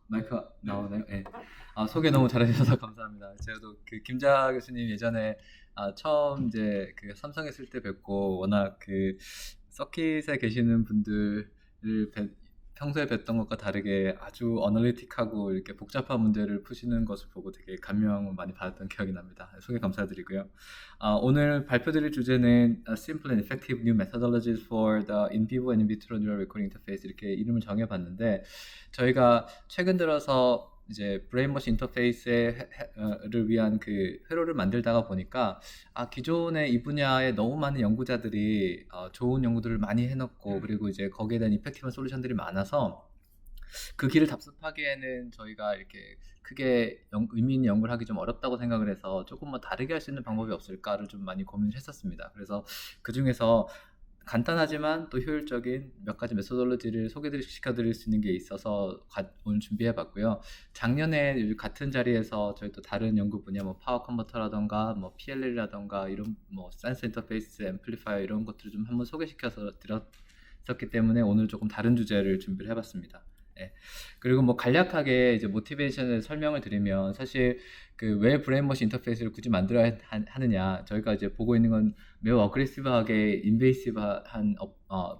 마이크가 나오나요? 네. 소개 너무 잘해주셔서 감사합니다. 제가 또 그 김자 교수님 예전에 처음 이제 그 삼성에 있을 때 뵙고 워낙 그 서킷에 계시는 분들을 평소에 뵀던 것과 다르게 아주 어널리틱하고 이렇게 복잡한 문제를 푸시는 것을 보고 되게 감명을 많이 받았던 기억이 납니다. 소개 감사드리고요. 오늘 발표드릴 주제는 Simple and Effective New Methodologies for the In Vivo and In Vitro Neural Recording Interface 이렇게 이름을 정해봤는데 저희가 최근 들어서 이제 브레인머신 인터페이스를 위한 그 회로를 만들다가 보니까 기존에 이 분야에 너무 많은 연구자들이 좋은 연구들을 많이 해놓고 그리고 이제 거기에 대한 이펙티브한 솔루션들이 많아서 그 길을 답습하기에는 저희가 이렇게 크게 의미 있는 연구를 하기 좀 어렵다고 생각을 해서 조금 뭐 다르게 할 수 있는 방법이 없을까를 좀 많이 고민을 했었습니다. 그래서 그 중에서 간단하지만 또 효율적인 몇 가지 메소돌로지를 소개시켜드릴 수 있는 게 있어서 오늘 준비해봤고요. 작년에 같은 자리에서 저희 또 다른 연구 분야 뭐 파워 컨버터라던가 뭐 PLL이라던가 이런 뭐 센서 인터페이스 앰플리파이어 이런 것들을 좀 한번 소개시켜서 드렸었기 때문에 오늘 조금 다른 주제를 준비를 해봤습니다. 예. 그리고 뭐 간략하게 이제 모티베이션을 설명을 드리면 사실 그 왜 브레인머신 인터페이스를 굳이 만들어야 하느냐 저희가 이제 보고 있는 건 매우 어그레시브하게 인베이시브한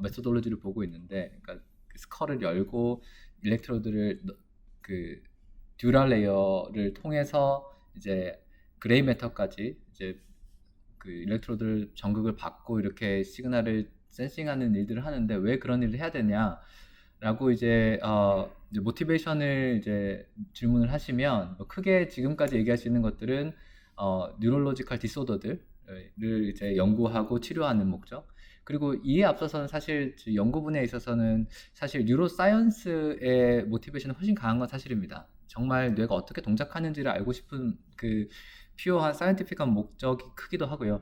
메소돌로지를 보고 있는데 그러니까 그 스컬을 열고 일렉트로드를 그 듀랄 레이어를 통해서 이제 그레이 매터까지 이제 그 일렉트로드를 전극을 받고 이렇게 시그널을 센싱하는 일들을 하는데 왜 그런 일을 해야 되냐라고 이제 모티베이션을 이제 질문을 하시면 뭐 크게 지금까지 얘기할 수 있는 것들은 뉴럴로지컬 디소더들을 이제 연구하고 치료하는 목적 그리고 이에 앞서서는 사실 연구 분야에 있어서는 사실 뉴로사이언스의 모티베이션이 훨씬 강한 건 사실입니다. 정말 뇌가 어떻게 동작하는지를 알고 싶은 그 피어한 사이언티픽한 목적이 크기도 하고요.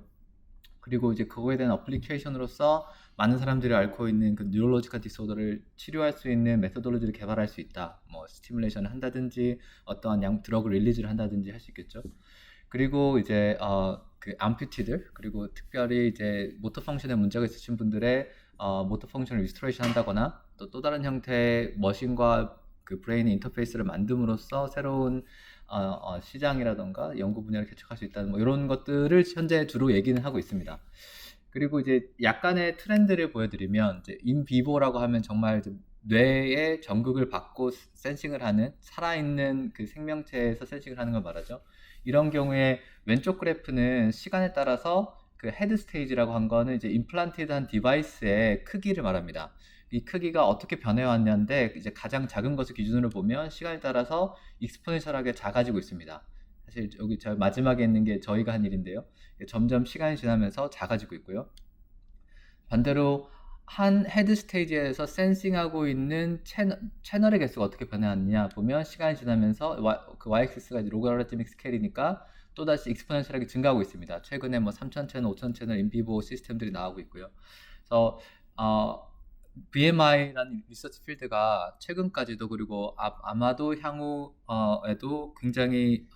그리고 이제 그거에 대한 어플리케이션으로서 많은 사람들이 앓고 있는 그 뉴럴로지컬 디소더를 치료할 수 있는 메소돌로지를 개발할 수 있다. 뭐 스티뮬레이션을 한다든지 어떠한 드러그 릴리즈를 한다든지 할 수 있겠죠. 그리고 이제 그 암퓨티들 그리고 특별히 이제 모터 펑션에 문제가 있으신 분들의 모터 펑션을 리스토레이션 한다거나 또 다른 형태의 머신과 그 브레인의 인터페이스를 만듦으로써 새로운 시장이라던가 연구 분야를 개척할 수 있다는 뭐 이런 것들을 현재 주로 얘기는 하고 있습니다. 그리고 이제 약간의 트렌드를 보여드리면 이제 인비보라고 하면 정말 뇌의 전극을 받고 센싱을 하는 살아있는 그 생명체에서 센싱을 하는 걸 말하죠. 이런 경우에 왼쪽 그래프는 시간에 따라서 그 헤드 스테이지라고 한 거는 이제 임플란티드한 디바이스의 크기를 말합니다. 이 크기가 어떻게 변해왔냐인데 이제 가장 작은 것을 기준으로 보면 시간에 따라서 익스포넨셜하게 작아지고 있습니다. 사실 여기 저 마지막에 있는 게 저희가 한 일인데요. 점점 시간이 지나면서 작아지고 있고요. 반대로 한 헤드 스테이지에서 센싱하고 있는 채널의 개수가 어떻게 변해왔냐 보면 시간이 지나면서 그 y-axis가 로가리트믹 스케일이니까 또다시 익스포넨셜하게 증가하고 있습니다. 최근에 뭐 3,000 채널, 5,000 채널 인비보 시스템들이 나오고 있고요. 그래서 BMI라는 리서치 필드가 최근까지도 그리고 아마도 향후에도 굉장히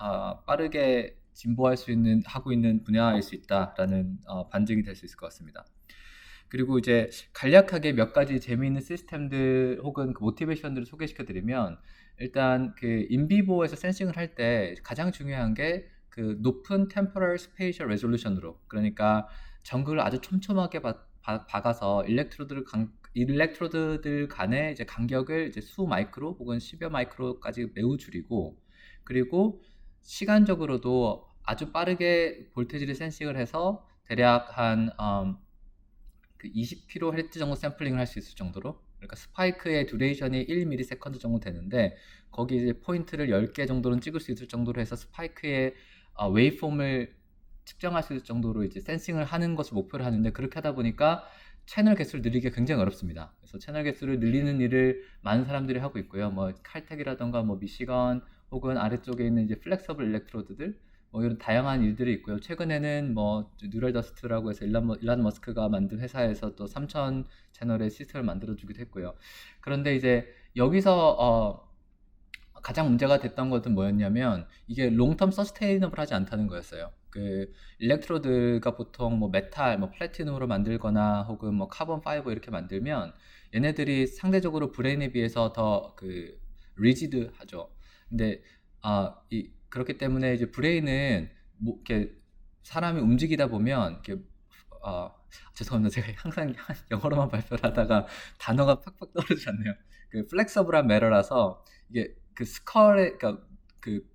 빠르게 진보할 수 있는 하고 있는 분야일 수 있다라는 반증이 될 수 있을 것 같습니다. 그리고 이제 간략하게 몇 가지 재미있는 시스템들 혹은 그 모티베이션들을 소개시켜 드리면 일단 그 인비보에서 센싱을 할 때 가장 중요한 게 그 높은 템포럴 스페이셜 레졸루션으로 그러니까 전극을 아주 촘촘하게 박아서 일렉트로드들 간의 이제 간격을 이제 수 마이크로 혹은 10여 마이크로까지 매우 줄이고 그리고 시간적으로도 아주 빠르게 볼테지를 센싱을 해서 대략 한 그 20kHz 정도 샘플링을 할 수 있을 정도로 그러니까 스파이크의 듀레이션이 1ms 정도 되는데 거기 이제 포인트를 10개 정도는 찍을 수 있을 정도로 해서 스파이크의 웨이폼을 측정할 수 있을 정도로 이제 센싱을 하는 것을 목표로 하는데 그렇게 하다 보니까 채널 개수를 늘리기가 굉장히 어렵습니다. 그래서 채널 개수를 늘리는 일을 많은 사람들이 하고 있고요. 뭐 칼텍이라던가 뭐 미시건 혹은 아래쪽에 있는 이제 플렉서블 일렉트로드들 뭐 이런 다양한 일들이 있고요. 최근에는 뭐 뉴럴 더스트라고 해서 일론 머스크가 만든 회사에서 또 3,000 채널의 시스템을 만들어 주기도 했고요. 그런데 이제 여기서 가장 문제가 됐던 것은 뭐였냐면 이게 롱텀 서스테이너블 하지 않다는 거였어요. 그 일렉트로드가 보통 뭐 메탈, 뭐 플래티넘으로 만들거나 혹은 뭐 카본 파이버 이렇게 만들면 얘네들이 상대적으로 브레인에 비해서 더 그 리지드하죠. 근데 그렇기 때문에 이제 브레인은 뭐 이렇게 사람이 움직이다 보면 이렇게 아 죄송합니다. 제가 항상 영어로만 발표를 하다가 단어가 팍팍 떨어지지 않네요. 그 플렉서블한 매러라서 이게 그 스컬에 그러니까 그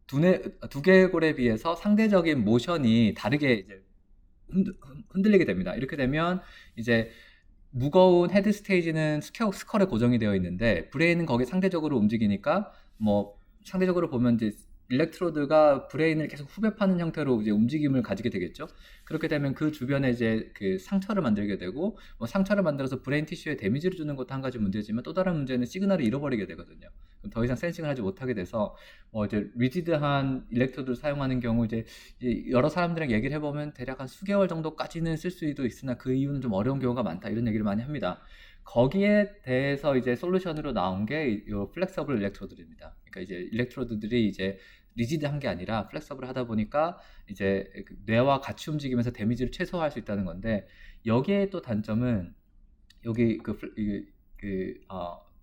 두개골에 비해서 상대적인 모션이 다르게 이제 흔들리게 됩니다. 이렇게 되면 이제 무거운 헤드 스테이지는 스컬에 고정이 되어 있는데 브레인은 거기에 상대적으로 움직이니까 뭐 상대적으로 보면 이제 일렉트로드가 브레인을 계속 후벼파는 형태로 이제 움직임을 가지게 되겠죠. 그렇게 되면 그 주변에 이제 그 상처를 만들게 되고 뭐 상처를 만들어서 브레인 티슈에 데미지를 주는 것도 한 가지 문제지만 또 다른 문제는 시그널을 잃어버리게 되거든요. 그럼 더 이상 센싱을 하지 못하게 돼서 이제 리지드한 일렉트로드를 사용하는 경우 이제 여러 사람들이랑 얘기를 해보면 대략 한 수개월 정도까지는 쓸 수도 있으나 그 이유는 좀 어려운 경우가 많다 이런 얘기를 많이 합니다. 거기에 대해서 이제 솔루션으로 나온 게 이 플렉서블 일렉트로드입니다. 그러니까 이제 일렉트로드들이 이제 리지드한 게 아니라 플렉서블 하다 보니까 이제 뇌와 같이 움직이면서 데미지를 최소화할 수 있다는 건데 여기에 또 단점은 여기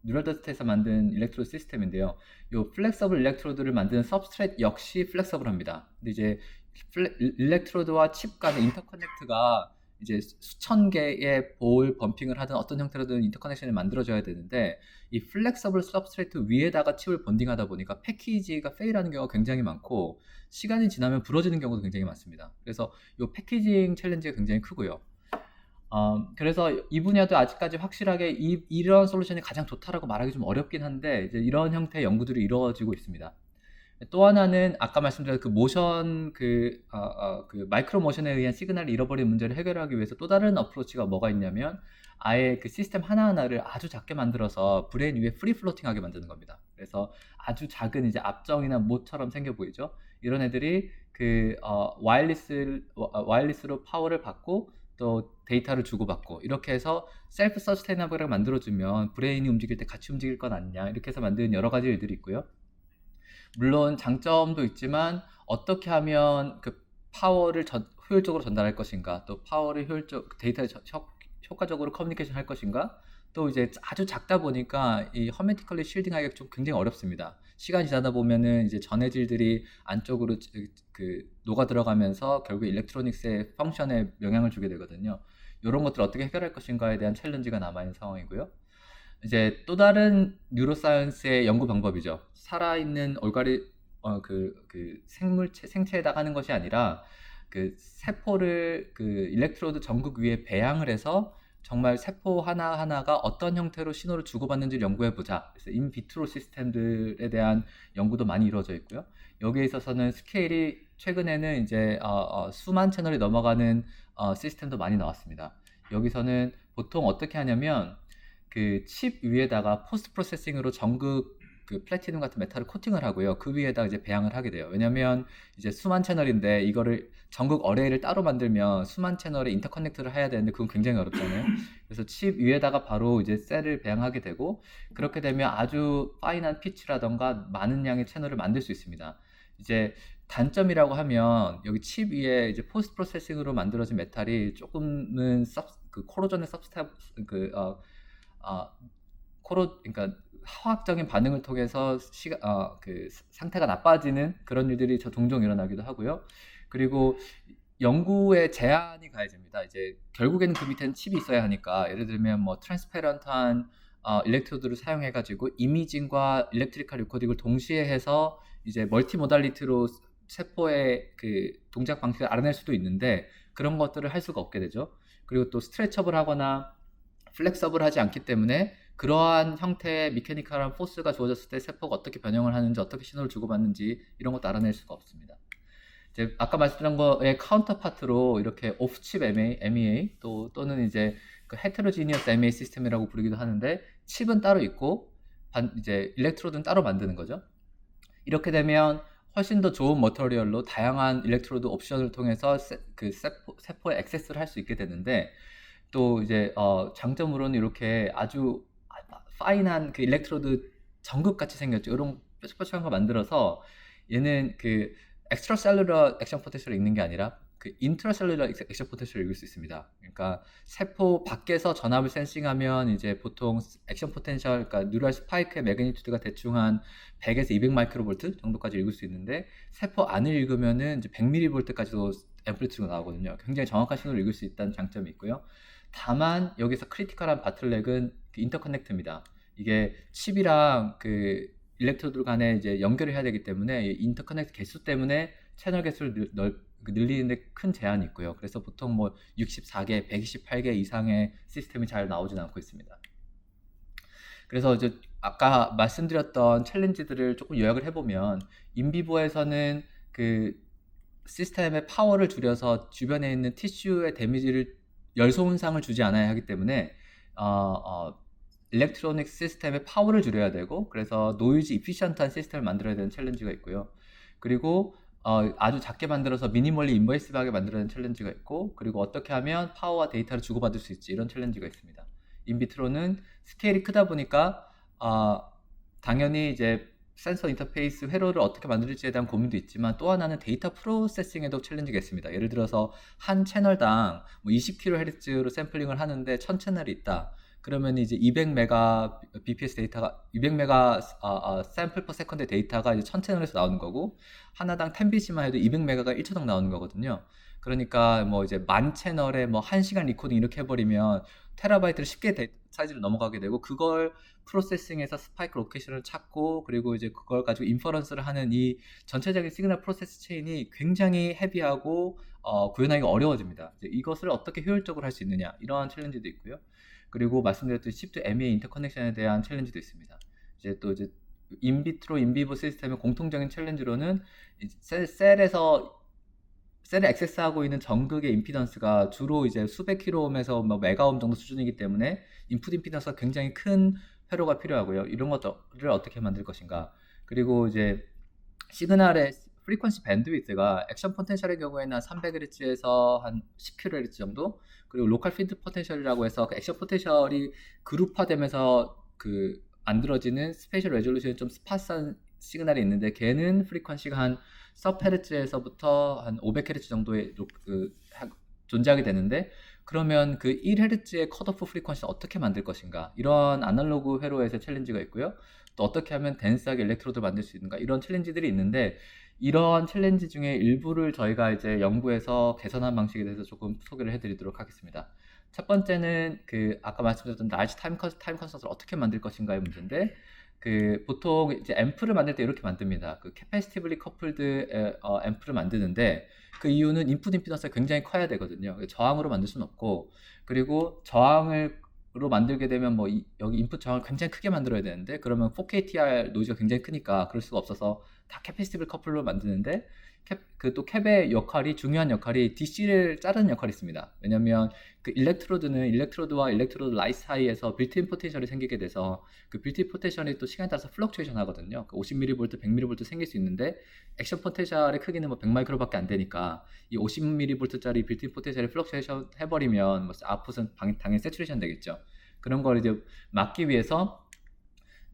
뉴럴더스트에서 만든 일렉트로드 시스템인데요. 이 플렉서블 일렉트로드를 만드는 서브스트레이트 역시 플렉서블합니다. 근데 이제 일렉트로드와 칩 간의 인터커넥트가 이제 수천 개의 볼 범핑을 하든 어떤 형태로든 인터커넥션을 만들어줘야 되는데 이 플렉서블 서브스트레이트 위에다가 칩을 본딩하다 보니까 패키지가 페일하는 경우가 굉장히 많고 시간이 지나면 부러지는 경우도 굉장히 많습니다. 그래서 이 패키징 챌린지가 굉장히 크고요. 그래서 이 분야도 아직까지 확실하게 이런 솔루션이 가장 좋다라고 말하기 좀 어렵긴 한데 이제 이런 형태의 연구들이 이루어지고 있습니다. 또 하나는 아까 말씀드린 그 모션 그 마이크로 모션에 의한 시그널을 잃어버린 문제를 해결하기 위해서 또 다른 어프로치가 뭐가 있냐면 아예 그 시스템 하나하나를 아주 작게 만들어서 브레인 위에 프리 플로팅하게 만드는 겁니다. 그래서 아주 작은 이제 압정이나 못처럼 생겨 보이죠. 이런 애들이 그 와이어리스로 파워를 받고 또 데이터를 주고받고 이렇게 해서 셀프 서스테이너블하게 만들어주면 브레인이 움직일 때 같이 움직일 건 아니냐 이렇게 해서 만든 여러 가지 일들이 있고요. 물론 장점도 있지만 어떻게 하면 그 파워를 효율적으로 전달할 것인가 또 파워를 데이터를 효과적으로 커뮤니케이션 할 것인가 또 이제 아주 작다 보니까 이 허메티컬리 쉴딩하기가 좀 굉장히 어렵습니다. 시간이 지나다 보면은 이제 전해질들이 안쪽으로 녹아 들어가면서 결국 일렉트로닉스의 펑션에 영향을 주게 되거든요. 이런 것들 어떻게 해결할 것인가에 대한 챌린지가 남아있는 상황이고요. 이제 또 다른 뉴로사이언스의 연구 방법이죠. 살아있는 생체에다가 하는 것이 아니라 그 세포를 그 일렉트로드 전극 위에 배양을 해서 정말 세포 하나하나가 어떤 형태로 신호를 주고받는지를 연구해보자. 그래서 인비트로 시스템들에 대한 연구도 많이 이루어져 있고요. 여기에 있어서는 스케일이 최근에는 이제 수만 채널이 넘어가는 시스템도 많이 나왔습니다. 여기서는 보통 어떻게 하냐면 그 칩 위에다가 포스트 프로세싱으로 전극 그 플래티넘 같은 메탈을 코팅을 하고요. 그 위에다가 이제 배양을 하게 돼요. 왜냐면 이제 수만 채널인데 이거를 전극 어레이를 따로 만들면 수만 채널에 인터커넥트를 해야 되는데 그건 굉장히 어렵잖아요. 그래서 칩 위에다가 바로 이제 셀을 배양하게 되고 그렇게 되면 아주 파인한 피치라던가 많은 양의 채널을 만들 수 있습니다. 이제 단점이라고 하면 여기 칩 위에 이제 포스트 프로세싱으로 만들어진 메탈이 조금은 코로전의 그러니까 화학적인 반응을 통해서 그 상태가 나빠지는 그런 일들이 종종 일어나기도 하고요. 그리고 연구에 제한이 가해집니다. 이제 결국에는 그 밑에는 칩이 있어야 하니까 예를 들면 뭐 트랜스페런트한 일렉트로드를 사용해가지고 이미징과 일렉트리컬 리코딩을 동시에 해서 이제 멀티모달리티로 세포의 그 동작 방식을 알아낼 수도 있는데 그런 것들을 할 수가 없게 되죠. 그리고 또 스트레쳐블 하거나 플렉서블하지 않기 때문에 그러한 형태의 미케니컬한 포스가 주어졌을 때 세포가 어떻게 변형을 하는지 어떻게 신호를 주고받는지 이런 것도 알아낼 수가 없습니다. 이제 아까 말씀드린 거의 카운터파트로 이렇게 오프칩 MEA 또는 이제 그 헤테로지니어스 MEA 시스템이라고 부르기도 하는데 칩은 따로 있고 이제 일렉트로드는 따로 만드는 거죠. 이렇게 되면 훨씬 더 좋은 머터리얼로 다양한 일렉트로드 옵션을 통해서 그 세포에 액세스를 할 수 있게 되는데 또 이제 장점으로는 이렇게 아주 파인한 그 일렉트로드 전극 같이 생겼죠. 이런 뾰족뾰족한 거 만들어서 얘는 그 엑스트라셀룰러 액션 포텐셜이 있는 게 아니라 그 인트라셀룰러 액션 포텐셜을 읽을 수 있습니다. 그러니까 세포 밖에서 전압을 센싱하면 이제 보통 액션 포텐셜, 그러니까 뉴럴 스파이크의 매그니튜드가 대충 한 100에서 200 마이크로볼트 정도까지 읽을 수 있는데, 세포 안을 읽으면은 이제 100mV까지도 앰플리튜드가 나오거든요. 굉장히 정확한 신호를 읽을 수 있다는 장점이 있고요. 다만 여기서 크리티컬한 바틀렉은 그 인터커넥트입니다. 이게 칩이랑 그 일렉트로드 간에 이제 연결을 해야 되기 때문에 인터커넥트 개수 때문에 채널 개수를 늘리는데 큰 제한이 있고요. 그래서 보통 뭐 64개, 128개 이상의 시스템이 잘 나오진 않고 있습니다. 그래서 이제 아까 말씀드렸던 챌린지들을 조금 요약을 해보면, 인비보에서는 그 시스템의 파워를 줄여서 주변에 있는 티슈의 데미지를, 열소 손상을 주지 않아야 하기 때문에 일렉트로닉 시스템의 파워를 줄여야 되고, 그래서 노이즈 이피션트한 시스템을 만들어야 되는 챌린지가 있고요. 그리고 아주 작게 만들어서 미니멀리 인버시브하게 만들어야 되는 챌린지가 있고, 그리고 어떻게 하면 파워와 데이터를 주고받을 수 있지, 이런 챌린지가 있습니다. 인비트로는 스케일이 크다 보니까 당연히 이제 센서 인터페이스 회로를 어떻게 만들지에 대한 고민도 있지만, 또 하나는 데이터 프로세싱에도 챌린지가 있습니다. 예를 들어서 한 채널당 뭐 20kHz로 샘플링을 하는데 1000채널이 있다. 그러면 이제 200메가 bps 데이터가, 200메가 샘플 퍼 세컨드 데이터가 이제 1000채널에서 나오는 거고, 하나당 10bc만 해도 200메가가 1초당 나오는 거거든요. 그러니까 뭐 이제 만 채널에 뭐 1시간 리코딩 이렇게 해버리면 테라바이트를 쉽게 사이즈를 넘어가게 되고, 그걸 프로세싱해서 스파이크 로케이션을 찾고, 그리고 이제 그걸 가지고 인퍼런스를 하는 이 전체적인 시그널 프로세스 체인이 굉장히 헤비하고 구현하기가 어려워집니다. 이제 이것을 어떻게 효율적으로 할 수 있느냐, 이러한 챌린지도 있고요. 그리고 말씀드렸듯이 칩2 MEA 인터커넥션에 대한 챌린지도 있습니다. 이제 또 이제 인비트로 인비보 시스템의 공통적인 챌린지로는 셀에 액세스하고 있는 전극의 임피던스가 주로 이제 수백 킬로옴에서 뭐 메가옴 정도 수준이기 때문에 인풋 임피던스가 굉장히 큰 회로가 필요하고요. 이런 것들을 어떻게 만들 것인가. 그리고 이제 시그널의 프리퀀시 밴드위드가 액션 포텐셜의 경우에는 한 300Hz에서 한 10kHz 정도, 그리고 로컬 필드 포텐셜이라고 해서 그 액션 포텐셜이 그룹화되면서 그 만들어지는 스페셜 레졸루션이 좀 스파스한 시그널이 있는데, 걔는 프리퀀시가 한 sub-Hz에서부터 한 500Hz 정도의 존재하게 되는데, 그러면 그 1Hz의 컷오프 프리퀀시를 어떻게 만들 것인가, 이런 아날로그 회로에서 챌린지가 있고요. 또 어떻게 하면 덴스하게 일렉트로드를 만들 수 있는가, 이런 챌린지들이 있는데, 이런 챌린지 중에 일부를 저희가 이제 연구해서 개선한 방식에 대해서 조금 소개를 해드리도록 하겠습니다. 첫 번째는 그 아까 말씀드렸던 large 타임 컨스턴트를 어떻게 만들 것인가의 문제인데, 그 보통 이제 앰프를 만들 때 이렇게 만듭니다. 그 캐패시티블리 커플드 앰프를 만드는데, 그 이유는 인풋 임피던스가 굉장히 커야 되거든요. 저항으로 만들 수는 없고, 그리고 저항으로 만들게 되면 뭐 여기 인풋 저항을 굉장히 크게 만들어야 되는데, 그러면 4KTR 노이즈가 굉장히 크니까 그럴 수가 없어서 다 캐패시티블 커플로 만드는데, 또 캡의 역할이, 중요한 역할이 DC를 자르는 역할이 있습니다. 왜냐면 그 일렉트로드는 일렉트로드와 일렉트로드 라이 사이에서 빌트인 포텐셜이 생기게 돼서, 그 빌트인 포텐셜이 또 시간에 따라서 플럭추에이션 하거든요. 그 50mV, 100mV 생길 수 있는데, 액션 포텐셜의 크기는 뭐 100마이크로밖에 안 되니까 이 50mV짜리 빌트인 포텐셜이 플럭추에이션 해버리면 뭐 아웃풋은 당연히 세츄레이션 되겠죠. 그런 걸 이제 막기 위해서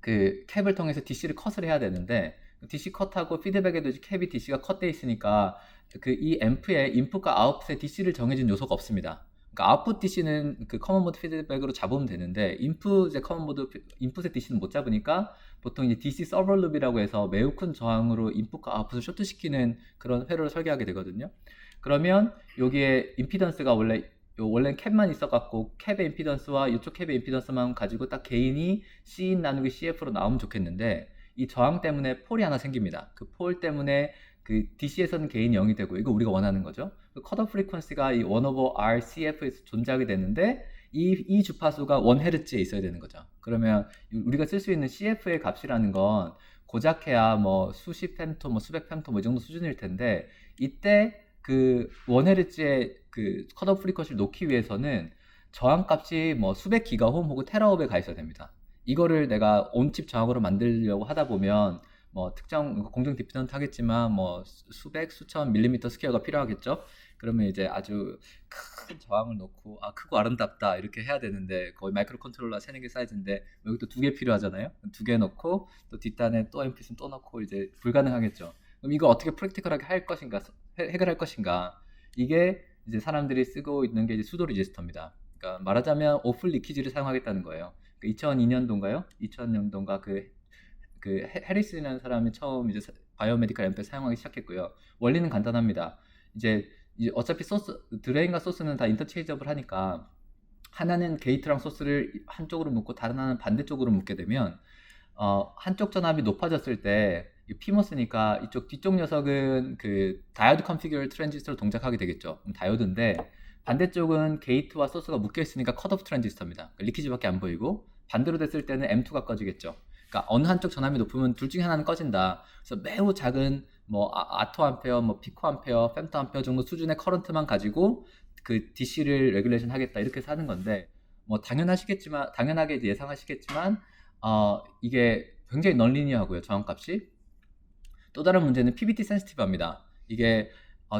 그 캡을 통해서 DC를 컷을 해야 되는데, DC 컷하고 피드백에도 캡이 DC가 컷돼 있으니까 그 이 앰프의 인풋과 아웃풋의 DC를 정해진 요소가 없습니다. 그러니까 아웃풋 DC는 그 커먼 모드 피드백으로 잡으면 되는데, 인풋의 커먼 모드 인풋의 DC는 못 잡으니까 보통 이제 DC 서버 룹이라고 해서 매우 큰 저항으로 인풋과 아웃풋을 쇼트시키는 그런 회로를 설계하게 되거든요. 그러면 여기에 임피던스가 원래 캡만 있어갖고 캡의 임피던스와 이쪽 캡의 임피던스만 가지고 딱 개인이 C인 나누기 CF로 나오면 좋겠는데, 이 저항 때문에 폴이 하나 생깁니다. 그 폴 때문에 그 DC에서는 개인이 0이 되고, 이거 우리가 원하는 거죠. 그 컷오프 프리퀀시가 이 1/RCF에서 존재하게 되는데, 이 주파수가 1Hz에 있어야 되는 거죠. 그러면 우리가 쓸 수 있는 CF의 값이라는 건 고작해야 뭐 수십 펜토, 뭐 수백 펜토 뭐 이 정도 수준일 텐데, 이때 그 1Hz의 그 컷오프 프리퀀시를 놓기 위해서는 저항값이 뭐 수백 기가홈 혹은 테라오브에 가 있어야 됩니다. 이거를 내가 온칩 저항으로 만들려고 하다 보면 뭐 특정 공정 디펜던트 하겠지만 뭐 수백 수천 밀리미터 스퀘어가 필요하겠죠. 그러면 이제 아주 큰 저항을 놓고 크고 아름답다 이렇게 해야 되는데, 거의 마이크로 컨트롤러 세네 개 사이즈인데 여기 또 2개 필요하잖아요. 2개 넣고 또 뒷단에 또 앰프 있으면 또 넣고, 이제 불가능하겠죠. 그럼 이거 어떻게 프랙티컬하게 할 것인가, 해결할 것인가. 이게 이제 사람들이 쓰고 있는 게 이제 수도 레지스터입니다. 그러니까 말하자면 오픈 리키지를 사용하겠다는 거예요. 2002년도인가요? 2000년도인가 해리스라는 사람이 처음 이제 바이오메디컬 앰플 사용하기 시작했고요. 원리는 간단합니다. 이제 어차피 드레인과 소스는 다 인터체인저블 하니까 하나는 게이트랑 소스를 한쪽으로 묶고 다른 하나는 반대쪽으로 묶게 되면 한쪽 전압이 높아졌을 때 PMOS니까 이쪽 뒤쪽 녀석은 그 다이오드 컨피규어 트랜지스터를 동작하게 되겠죠. 다이오드인데 반대쪽은 게이트와 소스가 묶여 있으니까 컷오프 트랜지스터입니다. 리키지밖에 안 보이고 반대로 됐을 때는 M2가 꺼지겠죠. 그러니까 어느 한쪽 전압이 높으면 둘 중에 하나는 꺼진다. 그래서 매우 작은 뭐 아토암페어, 뭐 피코암페어, femto암페어 정도 수준의 커런트만 가지고 그 DC를 레귤레이션 하겠다 이렇게 해서 하는 건데 뭐 당연하게 예상하시겠지만 이게 굉장히 넌리니어하고요. 저항값이. 또 다른 문제는 PBT 센시티브합니다. 이게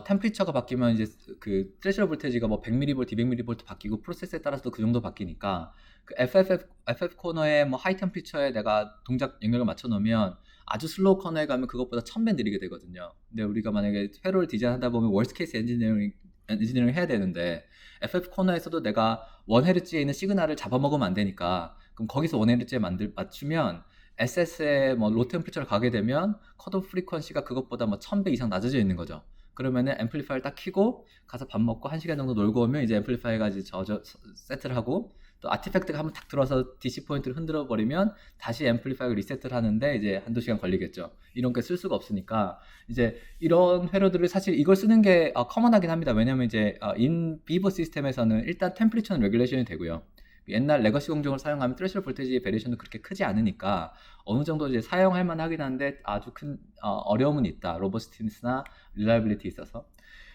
템퍼리처가 바뀌면 이제 그 트레셔 볼테이지가 뭐 100mV, 200mV 바뀌고 프로세스에 따라서도 그 정도 바뀌니까 그 FF 코너에 뭐 하이 템퍼리처에 내가 동작 영역을 맞춰 놓으면 아주 슬로우 코너에 가면 그것보다 1000배 느리게 되거든요. 근데 우리가 만약에 회로를 디자인하다 보면 월스트 케이스 엔지니어링 해야 되는데 FF 코너에서도 내가 1Hz에 있는 시그널을 잡아먹으면 안 되니까 그럼 거기서 1Hz에 맞추면 SS에 뭐 로 템퍼리처를 가게 되면 컷오프 프리퀀시가 그것보다 뭐 1000배 이상 낮아져 있는 거죠. 그러면은 앰플리파이어를 딱 켜고 가서 밥 먹고 1시간 정도 놀고 오면 이제 앰플리파이어가 이제 세트를 하고 또 아티팩트가 한번 탁 들어와서 DC 포인트를 흔들어 버리면 다시 앰플리파이어 리셋을 하는데 이제 한두 시간 걸리겠죠. 이런 게 쓸 수가 없으니까 이제 이런 회로들을 사실 이걸 쓰는 게 커먼하긴 합니다. 왜냐면 이제 인 비버 시스템에서는 일단 템퍼리처는 레귤레이션이 되고요. 옛날 레거시 공정을 사용하면 트레셔 볼테이지 베리에이션도 그렇게 크지 않으니까 어느 정도 이제 사용할 만하긴 한데 아주 큰 어려움은 있다. 로버스티니스나 릴라이빌리티 있어서.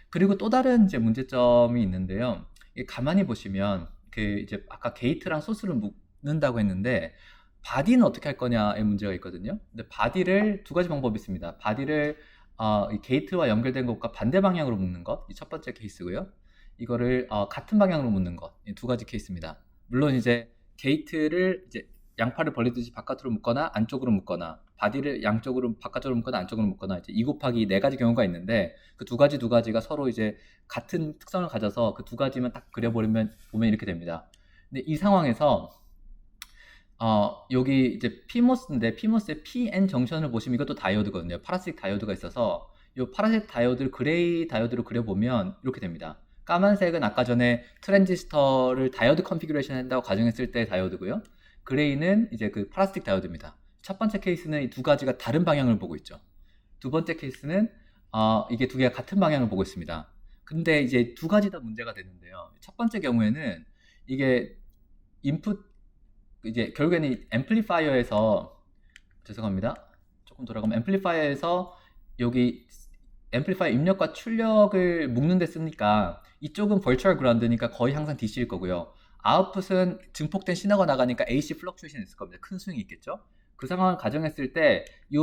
그리고 또 다른 이제 문제점이 있는데요. 가만히 보시면 그 이제 아까 게이트랑 소스를 묶는다고 했는데 바디는 어떻게 할 거냐의 문제가 있거든요. 근데 바디를 두 가지 방법이 있습니다. 바디를 이 게이트와 연결된 것과 반대 방향으로 묶는 것, 이 첫 번째 케이스고요. 이거를 같은 방향으로 묶는 것, 이 두 가지 케이스입니다. 물론 이제 게이트를 이제 양팔을 벌리듯이 바깥으로 묶거나 안쪽으로 묶거나 바디를 양쪽으로 바깥쪽으로 묶거나 안쪽으로 묶거나 이제 2 곱하기 4가지 경우가 있는데 그 두 가지가 서로 이제 같은 특성을 가져서 그 두 가지만 딱 그려버리면 보면 이렇게 됩니다. 근데 이 상황에서 여기 이제 PMOS인데 PMOS의 PN 정션을 보시면 이것도 다이오드거든요. 파라시틱 다이오드가 있어서 이 파라시틱 다이오드를 그레이 다이오드로 그려보면 이렇게 됩니다. 까만색은 아까 전에 트랜지스터를 다이오드 컨피규레이션 한다고 가정했을 때 다이오드고요. 그레이는 이제 그 파라시틱 다이오드입니다. 첫 번째 케이스는 이 두 가지가 다른 방향을 보고 있죠. 두 번째 케이스는 이게 두 개가 같은 방향을 보고 있습니다. 근데 이제 두 가지 다 문제가 되는데요. 첫 번째 경우에는 이게 인풋 이제 결국에는 이 앰플리파이어에서 죄송합니다. 조금 돌아가면 앰플리파이어에서 여기 앰플리파이어 입력과 출력을 묶는 데 쓰니까 이쪽은 버추얼 그라운드니까 거의 항상 DC일 거고요. 아웃풋은 증폭된 신호가 나가니까 AC 플럭추에이션이 있을 겁니다. 큰 스윙이 있겠죠. 그 상황을 가정했을 때 이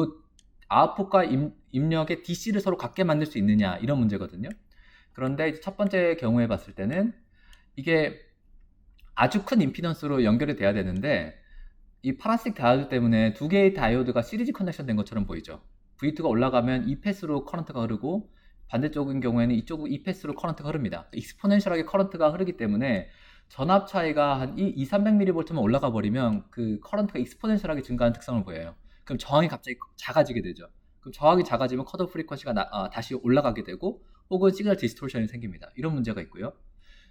아웃풋과 입력의 DC를 서로 같게 만들 수 있느냐 이런 문제거든요. 그런데 첫 번째 경우에 봤을 때는 이게 아주 큰 임피던스로 연결이 돼야 되는데 이 파라시틱 다이오드 때문에 두 개의 다이오드가 시리즈 커넥션 된 것처럼 보이죠. V2가 올라가면 이 패스로 커런트가 흐르고 반대쪽인 경우에는 이쪽 이 패스로 커런트가 흐릅니다. 익스포넨셜하게 커런트가 흐르기 때문에 전압 차이가 한 200-300mV만 올라가 버리면 그 커런트가 익스포넨셜하게 증가하는 특성을 보여요. 그럼 저항이 갑자기 작아지게 되죠. 그럼 저항이 작아지면 컷오프 프리퀀시가 다시 올라가게 되고 혹은 시그널 디스토션이 생깁니다. 이런 문제가 있고요.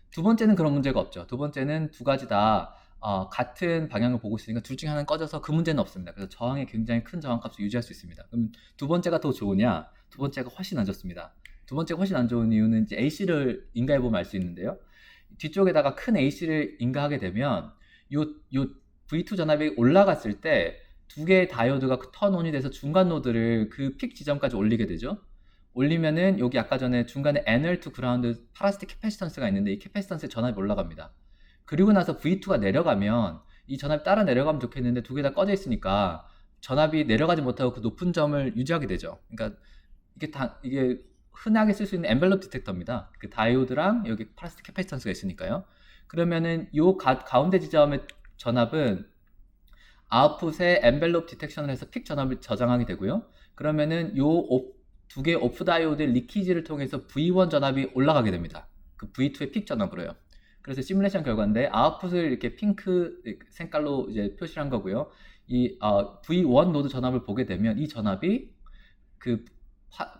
두 번째는 그런 문제가 없죠. 두 번째는 두 가지 다 같은 방향을 보고 있으니까 둘 중에 하나는 꺼져서 그 문제는 없습니다. 그래서 저항이 굉장히 큰 저항값을 유지할 수 있습니다. 그럼 두 번째가 더 좋으냐? 두 번째가 훨씬 안 좋습니다. 두 번째가 훨씬 안 좋은 이유는 이제 AC를 인가해보면 알 수 있는데요. 뒤쪽에다가 큰 AC를 인가하게 되면 요 V2 전압이 올라갔을 때 두 개의 다이오드가 턴온이 돼서 중간 노드를 그 픽 지점까지 올리게 되죠. 올리면은 여기 아까 전에 중간에 NL to 그라운드 파라시틱 캐패시턴스가 있는데 이 캐패시턴스의 전압이 올라갑니다. 그리고 나서 V2가 내려가면 이 전압이 따라 내려가면 좋겠는데 두 개 다 꺼져 있으니까 전압이 내려가지 못하고 그 높은 점을 유지하게 되죠. 그러니까 이게 흔하게 쓸 수 있는 엔벨롭 디텍터입니다. 그 다이오드랑 여기 파라시틱 캐패시턴스가 있으니까요. 그러면은 요 가운데 지점의 전압은 아웃풋에 엔벨롭 디텍션을 해서 픽 전압을 저장하게 되고요. 그러면은 요 두 개의 오프 다이오드 리키지를 통해서 V1 전압이 올라가게 됩니다. 그 V2의 픽 전압으로요. 그래서 시뮬레이션 결과인데 아웃풋을 이렇게 핑크 색깔로 이제 표시한 거고요. 이 V1 노드 전압을 보게 되면 이 전압이 그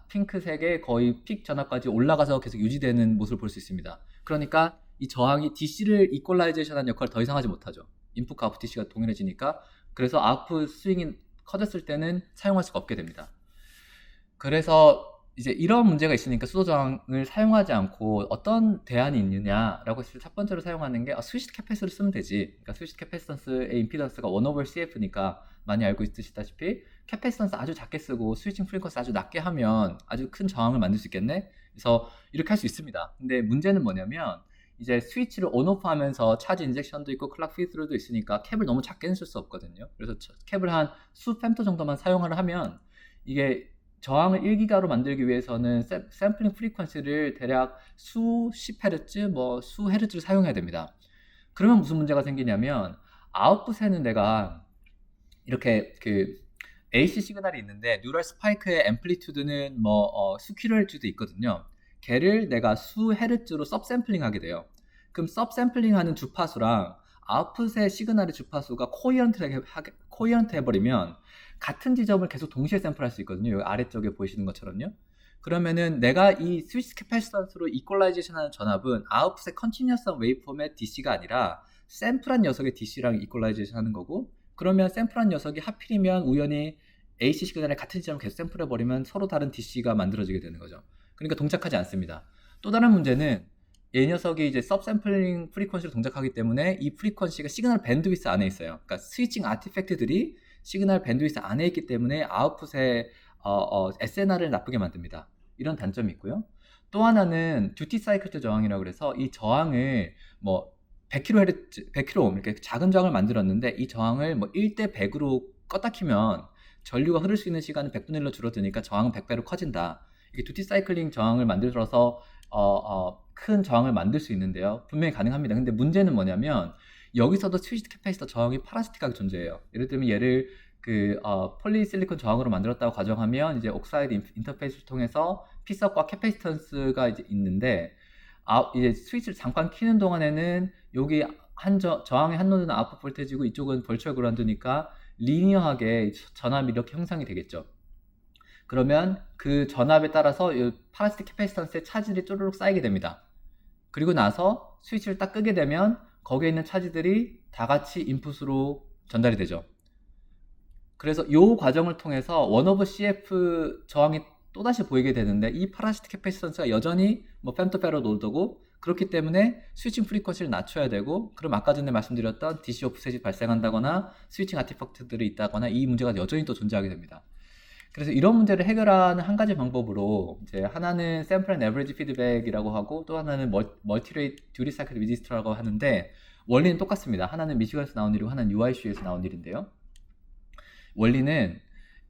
핑크색의 거의 픽 전압까지 올라가서 계속 유지되는 모습을 볼 수 있습니다. 그러니까 이 저항이 DC를 이퀄라이제이션하는 역할을 더 이상 하지 못하죠. 인풋과 아웃풋 DC가 동일해지니까. 그래서 아웃풋 스윙이 커졌을 때는 사용할 수가 없게 됩니다. 그래서 이제 이런 문제가 있으니까 수도 저항을 사용하지 않고 어떤 대안이 있느냐라고 했을 때 첫 번째로 사용하는 게 스위치 캐패시터를 쓰면 되지. 그러니까 스위치 캐패시턴스의 임피던스가 1/CF니까 많이 알고 있으시다시피 캐패시턴스 아주 작게 쓰고 스위칭 프리퀀시 아주 낮게 하면 아주 큰 저항을 만들 수 있겠네. 그래서 이렇게 할 수 있습니다. 근데 문제는 뭐냐면 이제 스위치를 온오프 하면서 차지 인젝션도 있고 클락 피드로도 있으니까 캡을 너무 작게는 쓸 수 없거든요. 그래서 캡을 한 수펜토 정도만 사용을 하면 이게 저항을 1기가로 만들기 위해서는 샘플링 프리퀀시를 대략 수십 헤르츠, 수 헤르츠를 사용해야 됩니다. 그러면 무슨 문제가 생기냐면 아웃풋에는 내가 이렇게 그 AC 시그널이 있는데 뉴럴 스파이크의 앰플리튜드는 수킬로헤르츠도 있거든요. 걔를 내가 수 헤르츠로 섭샘플링 하게 돼요. 그럼 섭샘플링 하는 주파수랑 아웃풋의 시그널의 주파수가 코이런트 해버리면 같은 지점을 계속 동시에 샘플할 수 있거든요. 여기 아래쪽에 보이시는 것처럼요. 그러면은 내가 이 스위치 캐패시턴스로 이퀄라이제이션 하는 전압은 아웃풋의 컨티뉴어스한 웨이폼의 DC가 아니라 샘플한 녀석의 DC랑 이퀄라이제이션 하는 거고, 그러면 샘플한 녀석이 하필이면 우연히 AC 시그널에 같은 지점을 계속 샘플해버리면 서로 다른 DC가 만들어지게 되는 거죠. 그러니까 동작하지 않습니다. 또 다른 문제는 이 녀석이 이제 서브샘플링 프리퀀시로 동작하기 때문에 이 프리퀀시가 시그널 밴드위스 안에 있어요. 그러니까 스위칭 아티팩트들이 시그널 밴드위스 안에 있기 때문에 아웃풋에 SNR을 나쁘게 만듭니다. 이런 단점이 있고요. 또 하나는 듀티 사이클 저항이라고 그래서 이 저항을 100kHz, 100kΩ 이렇게 작은 저항을 만들었는데 이 저항을 1대 100으로 껐다 키면 전류가 흐를 수 있는 시간은 100분의 1로 줄어드니까 저항은 100배로 커진다. 이게 듀티 사이클링 저항을 만들어서 큰 저항을 만들 수 있는데요. 분명히 가능합니다. 근데 문제는 뭐냐면 여기서도 스위치 캐패시터 저항이 파라시틱하게 존재해요. 예를 들면 얘를 폴리실리콘 저항으로 만들었다고 가정하면 이제 옥사이드 인터페이스를 통해서 P석과 캐패시턴스가 이제 있는데 이제 스위치를 잠깐 키는 동안에는 여기 저항의 한 노드는 아웃풋 볼테이지고 이쪽은 벌추얼 그라운드니까 리니어하게 전압이 이렇게 형성이 되겠죠. 그러면 그 전압에 따라서 파라시틱 캐패시턴스의 차질이 쪼르륵 쌓이게 됩니다. 그리고 나서 스위치를 딱 끄게 되면 거기에 있는 차지들이 다 같이 인풋으로 전달이 되죠. 그래서 이 과정을 통해서 1/CF 저항이 또다시 보이게 되는데 이 파라시틱 캐패시턴스가 여전히 femtoferro 노드고, 그렇기 때문에 스위칭 프리퀀시를 낮춰야 되고, 그럼 아까 전에 말씀드렸던 DC 오프셋이 발생한다거나 스위칭 아티팩트들이 있다거나 이 문제가 여전히 또 존재하게 됩니다. 그래서 이런 문제를 해결하는 한 가지 방법으로 이제 하나는 샘플 앤 에버리지 피드백이라고 하고 또 하나는 멀티레이트 듀티 사이클 리지스터라고 하는데 원리는 똑같습니다. 하나는 미시건에서 나온 일이고 하나는 UICU에서 나온 일인데요. 원리는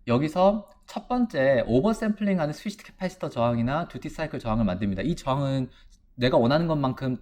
여기서 첫 번째 오버샘플링 하는 스위치 캐패시터 저항이나 듀티 사이클 저항을 만듭니다. 이 저항은 내가 원하는 것만큼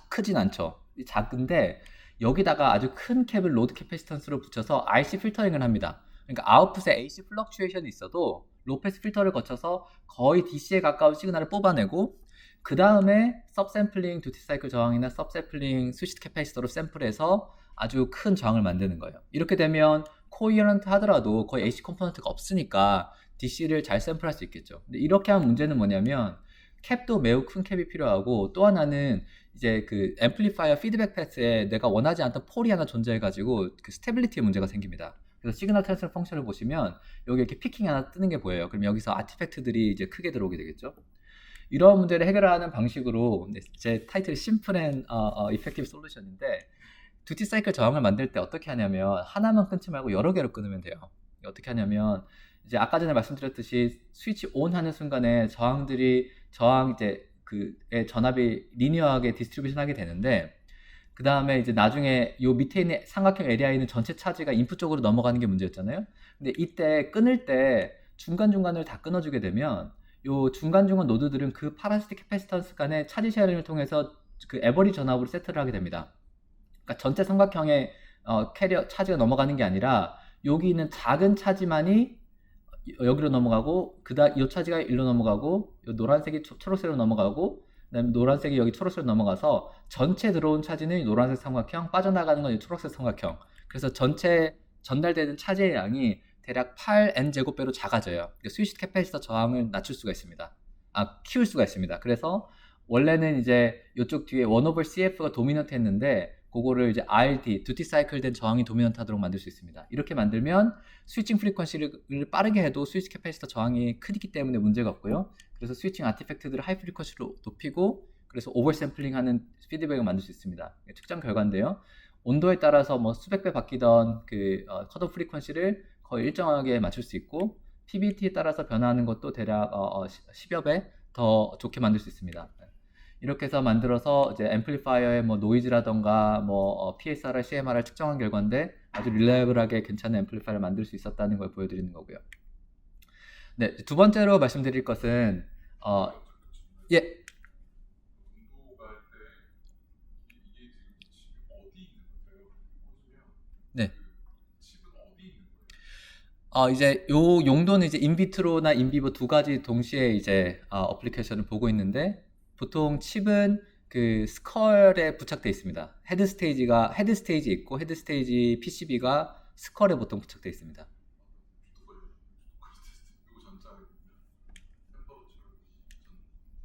크진 않죠. 작은데 여기다가 아주 큰 캡을 로드 캐패시턴스로 붙여서 RC 필터링을 합니다. 그러니까 아웃풋에 AC 플럭추에이션이 있어도 로패스 필터를 거쳐서 거의 DC에 가까운 시그널을 뽑아내고, 그 다음에 섭샘플링 듀티 사이클 저항이나 섭샘플링 스위치 캐패시터로 샘플해서 아주 큰 저항을 만드는 거예요. 이렇게 되면 코이런트 하더라도 거의 AC 컴포넌트가 없으니까 DC를 잘 샘플할 수 있겠죠. 근데 이렇게 하면 문제는 뭐냐면 캡도 매우 큰 캡이 필요하고, 또 하나는 이제 그 앰플리파이어 피드백 패스에 내가 원하지 않던 폴이 하나 존재해가지고 그 스테빌리티에 문제가 생깁니다. 그래서 시그널 트랜스퍼 펑션을 보시면 여기 이렇게 피킹 하나 뜨는 게 보여요. 그럼 여기서 아티팩트들이 이제 크게 들어오게 되겠죠. 이런 문제를 해결하는 방식으로 제 타이틀이 심플 앤 이펙티브 솔루션인데, 듀티 사이클 저항을 만들 때 어떻게 하냐면 하나만 끊지 말고 여러 개로 끊으면 돼요. 어떻게 하냐면 이제 아까 전에 말씀드렸듯이 스위치 온 하는 순간에 저항 이제 그의 전압이 리니어하게 디스트리뷰션 하게 되는데, 그 다음에 이제 나중에 요 밑에 있는 삼각형 에리아에 있는 전체 차지가 인풋 쪽으로 넘어가는 게 문제였잖아요. 근데 이때 끊을 때 중간중간을 다 끊어주게 되면 요 중간중간 노드들은 그 파라시틱 캐패시턴스 간의 차지 쉐어링을 통해서 그 에버리 전압으로 세트를 하게 됩니다. 그러니까 전체 삼각형의 캐리어 차지가 넘어가는 게 아니라 여기 있는 작은 차지만이 여기로 넘어가고 그다음 이 차지가 일로 넘어가고 요 노란색이 초록색으로 넘어가고 그다음에 노란색이 여기 초록색으로 넘어가서 전체 들어온 차지는 노란색 삼각형, 빠져나가는 건 초록색 삼각형. 그래서 전체 전달되는 차지의 양이 대략 8n 제곱배로 작아져요. 그러니까 스위치 캐패시터 저항을 낮출 수가 있습니다. 키울 수가 있습니다. 그래서 원래는 이제 이쪽 뒤에 1/CF가 도미넌트 했는데 그거를 이제 RD, 듀티 사이클 된 저항이 도미넌트 하도록 만들 수 있습니다. 이렇게 만들면 스위칭 프리퀀시를 빠르게 해도 스위치 캐패시터 저항이 크기 때문에 문제가 없고요. 그래서 스위칭 아티팩트들을 하이 프리퀀시로 높이고 그래서 오버 샘플링 하는 피드백을 만들 수 있습니다. 측정 결과인데요. 온도에 따라서 뭐 수백 배 바뀌던 그 컷오프 프리퀀시를 거의 일정하게 맞출 수 있고 PBT에 따라서 변화하는 것도 대략 10여 배 더 좋게 만들 수 있습니다. 이렇게 해서 만들어서 이제 앰플리파이어의 뭐 노이즈라던가 뭐 PSRR, CMRR 측정한 결과인데 아주 릴레이블하게 괜찮은 앰플리파이어를 만들 수 있었다는 걸 보여드리는 거고요. 네, 두 번째로 말씀드릴 것은 예. 네. 이제 요 용도는 이제 인비트로나 인비보 두 가지 동시에 이제 어플리케이션을 보고 있는데 보통 칩은 그 스컬에 부착되어 있습니다. 헤드 스테이지 있고 헤드 스테이지 PCB가 스컬에 보통 부착되어 있습니다.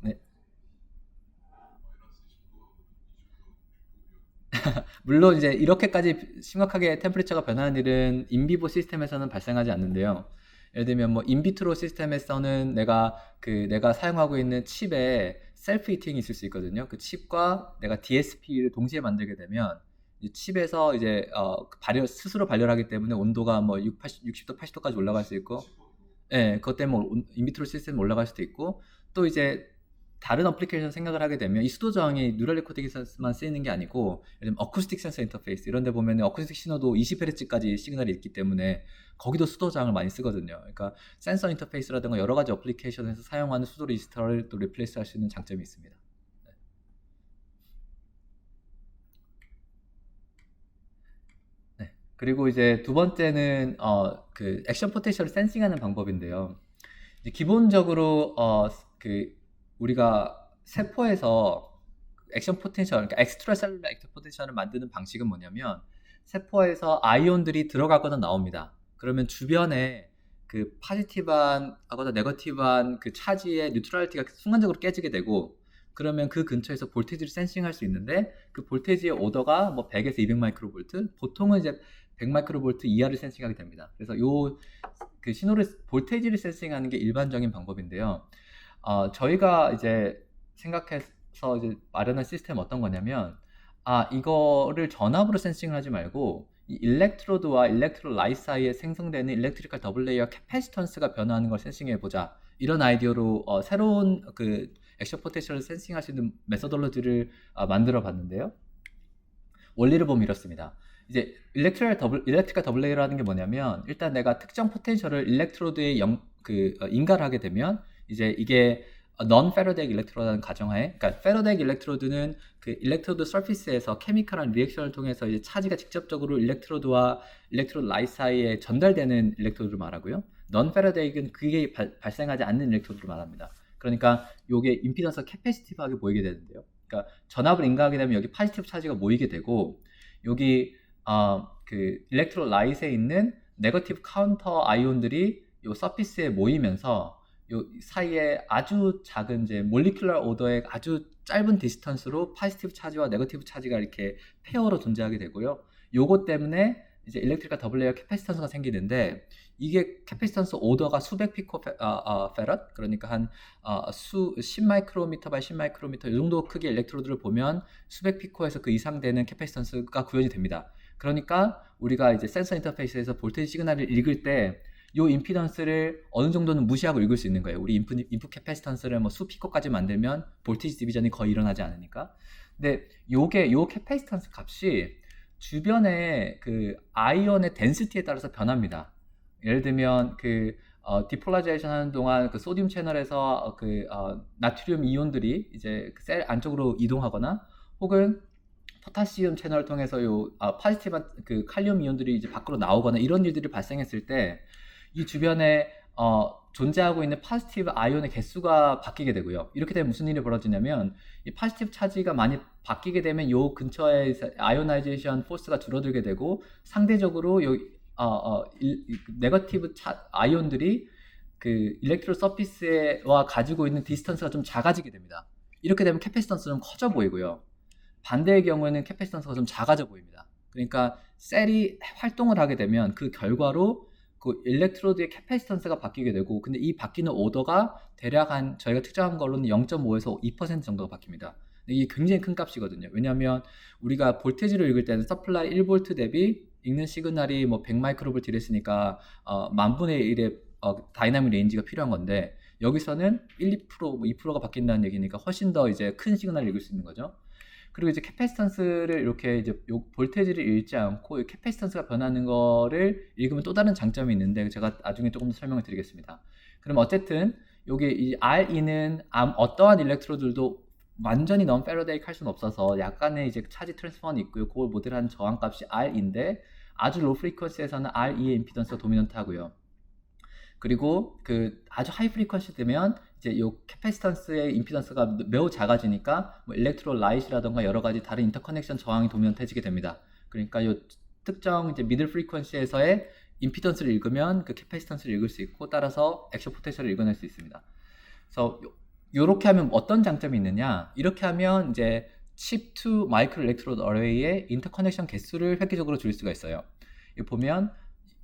네. 물론 이제 이렇게까지 심각하게 템퍼리처가 변하는 일은 인비보 시스템에서는 발생하지 않는데요. 예를 들면 뭐 인비트로 시스템에서는 내가 사용하고 있는 칩에 셀프 히팅이 있을 수 있거든요. 그 칩과 내가 DSP를 동시에 만들게 되면 이 칩에서 이제 스스로 발열하기 때문에 온도가 뭐 60도, 80도까지 올라갈 수 있고, 예, 그것 때문에 인비트로 시스템 올라갈 수도 있고, 또 이제 다른 어플리케이션 생각을 하게 되면 이 수도 저항이 뉴럴 레코딩에서만 쓰이는 게 아니고 예를 들면 어쿠스틱 센서 인터페이스 이런 데 보면 어쿠스틱 신호도 20Hz까지 시그널이 있기 때문에 거기도 수도 저항을 많이 쓰거든요. 그러니까 센서 인터페이스라든가 여러 가지 어플리케이션에서 사용하는 수도 레지스터를 또 리플레이스 할 수 있는 장점이 있습니다. 네. 그리고 이제 두 번째는 그 액션 포텐셜을 센싱하는 방법인데요. 이제 기본적으로 우리가 세포에서 액션 포텐셜, 그러니까 엑스트라 셀룰러 액션 포텐셜을 만드는 방식은 뭐냐면 세포에서 아이온들이 들어가거나 나옵니다. 그러면 주변에 그 파지티브한 하거나 네거티브한 그 차지의 뉴트럴리티가 순간적으로 깨지게 되고 그러면 그 근처에서 볼테이지를 센싱할 수 있는데 그 볼테이지의 오더가 뭐 100에서 200 마이크로볼트, 보통은 이제 100 마이크로볼트 이하를 센싱하게 됩니다. 그래서 그 신호를 볼테이지를 센싱하는 게 일반적인 방법인데요. 저희가 이제 생각해서 이제 마련한 시스템 어떤 거냐면, 이거를 전압으로 센싱을 하지 말고, 이 일렉트로드와 일렉트로 라이트 사이에 생성되는 일렉트리컬 더블 레이어 캐패시턴스가 변화하는 걸 센싱해 보자. 이런 아이디어로 새로운 그 액션 포텐셜을 센싱할 수 있는 메서돌로지를 만들어 봤는데요. 원리를 보면 이렇습니다. 이제 일렉트리컬 더블 레이어라는 게 뭐냐면, 일단 내가 특정 포텐셜을 일렉트로드에 인가를 하게 되면 이제 이게 non ferrodic 일렉트로드라는 가정하에, 그러니까 ferrodic 일렉트로드는 그 일렉트로드 서피스에서 케미컬한 리액션을 통해서 이제 차지가 직접적으로 일렉트로드와 일렉트로드 라이트 사이에 전달되는 일렉트로드를 말하고요. non ferrodic은 그게 발생하지 않는 일렉트로드를 말합니다. 그러니까 요게 임피던스가 캐패시티브하게 모이게 되는데요. 그러니까 전압을 인가하게 되면 여기 파지티브 차지가 모이게 되고 여기 그 일렉트로드 라이트에 있는 네거티브 카운터 아이온들이 요 서피스에 모이면서 요 사이에 아주 작은 이제 몰리큘러 오더의 아주 짧은 디스턴스로 포지티브 차지와 네거티브 차지가 이렇게 페어로 존재하게 되고요. 요것 때문에 이제 일렉트리컬 더블 레이어 캐패시턴스가 생기는데 이게 캐패시턴스 오더가 수백 피코 페럿, 그러니까 한 10 마이크로미터 바이 10 마이크로미터 이 정도 크기의 일렉트로드를 보면 수백 피코에서 그 이상 되는 캐패시턴스가 구현이 됩니다. 그러니까 우리가 이제 센서 인터페이스에서 볼테이지 시그널을 읽을 때 요 임피던스를 어느 정도는 무시하고 읽을 수 있는 거예요. 우리 인풋 캐패시턴스를 뭐 수피코까지 만들면 볼테이지 디비전이 거의 일어나지 않으니까. 근데 요 캐패시턴스 값이 주변에 그 아이온의 덴시티에 따라서 변합니다. 예를 들면 디폴라이제이션 하는 동안 그 소듐 채널에서 나트륨 이온들이 이제 그 셀 안쪽으로 이동하거나 혹은 포타시움 채널을 통해서 파지티브한 그 칼륨 이온들이 이제 밖으로 나오거나 이런 일들이 발생했을 때 이 주변에 존재하고 있는 포지티브 아이온의 개수가 바뀌게 되고요. 이렇게 되면 무슨 일이 벌어지냐면 이 포지티브 차지가 많이 바뀌게 되면 요 근처에 아이오나이제이션 포스가 줄어들게 되고 상대적으로 네거티브 아이온들이 그 일렉트로 서피스와 가지고 있는 디스턴스가 좀 작아지게 됩니다. 이렇게 되면 캐패시턴스는 좀 커져 보이고요. 반대의 경우에는 캐패시턴스가 좀 작아져 보입니다. 그러니까 셀이 활동을 하게 되면 그 결과로 그 일렉트로드의 캐패시턴스가 바뀌게 되고, 근데 이 바뀌는 오더가 대략 한 저희가 특정한 걸로는 0.5에서 2% 정도가 바뀝니다. 이게 굉장히 큰 값이거든요. 왜냐하면 우리가 볼테지를 읽을 때는 서플라이 1V 대비 읽는 시그널이 뭐 100마이크로볼트 이랬으니까 만분의 1의 다이나믹 레인지가 필요한 건데, 여기서는 1, 2%, 뭐 2%가 바뀐다는 얘기니까 훨씬 더 이제 큰 시그널을 읽을 수 있는 거죠. 그리고 이제 캐패시턴스를 이렇게 이제 볼테지를 읽지 않고 이 캐패시턴스가 변하는 거를 읽으면 또 다른 장점이 있는데 제가 나중에 조금 더 설명을 드리겠습니다. 그럼 어쨌든 여기 이 RE는 어떠한 일렉트로들도 완전히 non Faraday 할 수는 없어서 약간의 이제 차지 트랜스퍼는 있고요. 그걸 모델한 저항값이 R인데 아주 로우 프리퀀시에서는 RE의 임피던스가 도미넌트 하고요. 그리고 그 아주 하이 프리퀀시 되면 이제 요 캐패시턴스의 임피던스가 매우 작아지니까 뭐 일렉트로라이트라던가 여러 가지 다른 인터커넥션 저항이 도미넌트해지게 됩니다. 그러니까 요 특정 이제 미들 프리퀀시에서의 임피던스를 읽으면 그 캐패시턴스를 읽을 수 있고, 따라서 액션 포텐셜을 읽어낼 수 있습니다. 그래서 요렇게 하면 어떤 장점이 있느냐? 이렇게 하면 이제 칩 투 마이크로 일렉트로드 어레이의 인터커넥션 개수를 획기적으로 줄일 수가 있어요. 여기 보면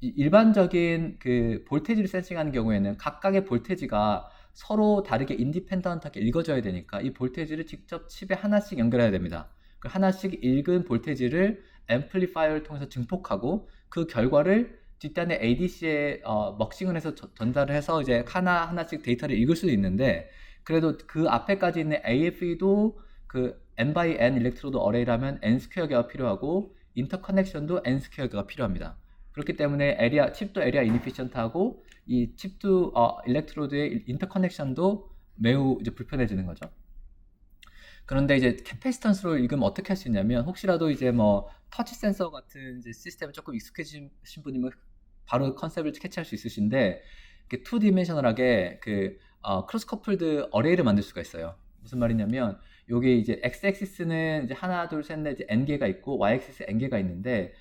일반적인 그 볼테지를 센싱하는 경우에는 각각의 볼테지가 서로 다르게 인디펜던트하게 읽어줘야 되니까 이 볼테지를 직접 칩에 하나씩 연결해야 됩니다. 그 하나씩 읽은 볼테지를 앰플리파이어를 통해서 증폭하고 그 결과를 뒷단에 ADC에 먹싱을 해서 전달을 해서 이제 하나씩 데이터를 읽을 수도 있는데, 그래도 그 앞에까지 있는 AFE도 그 N by N 일렉트로드 어레이라면 N 스퀘어가 필요하고 인터커넥션도 N 스퀘어가 필요합니다. 그렇기 때문에 칩도 에리아 이니피션트하고 이 칩도 일렉트로드의 인터커넥션도 매우 이제 불편해지는 거죠. 그런데 이제 캐패시턴스로 읽으면 어떻게 할 수 있냐면, 혹시라도 이제 뭐 터치 센서 같은 이제 시스템에 조금 익숙해진 분이면 바로 컨셉을 캐치할 수 있으신데, 이렇게 2디멘셔널하게 그 크로스 커플드 어레이를 만들 수가 있어요. 무슨 말이냐면 여기 이제 x-axis는 이제 하나 둘 셋 넷 n개가 있고 y-axis n개가 있는데,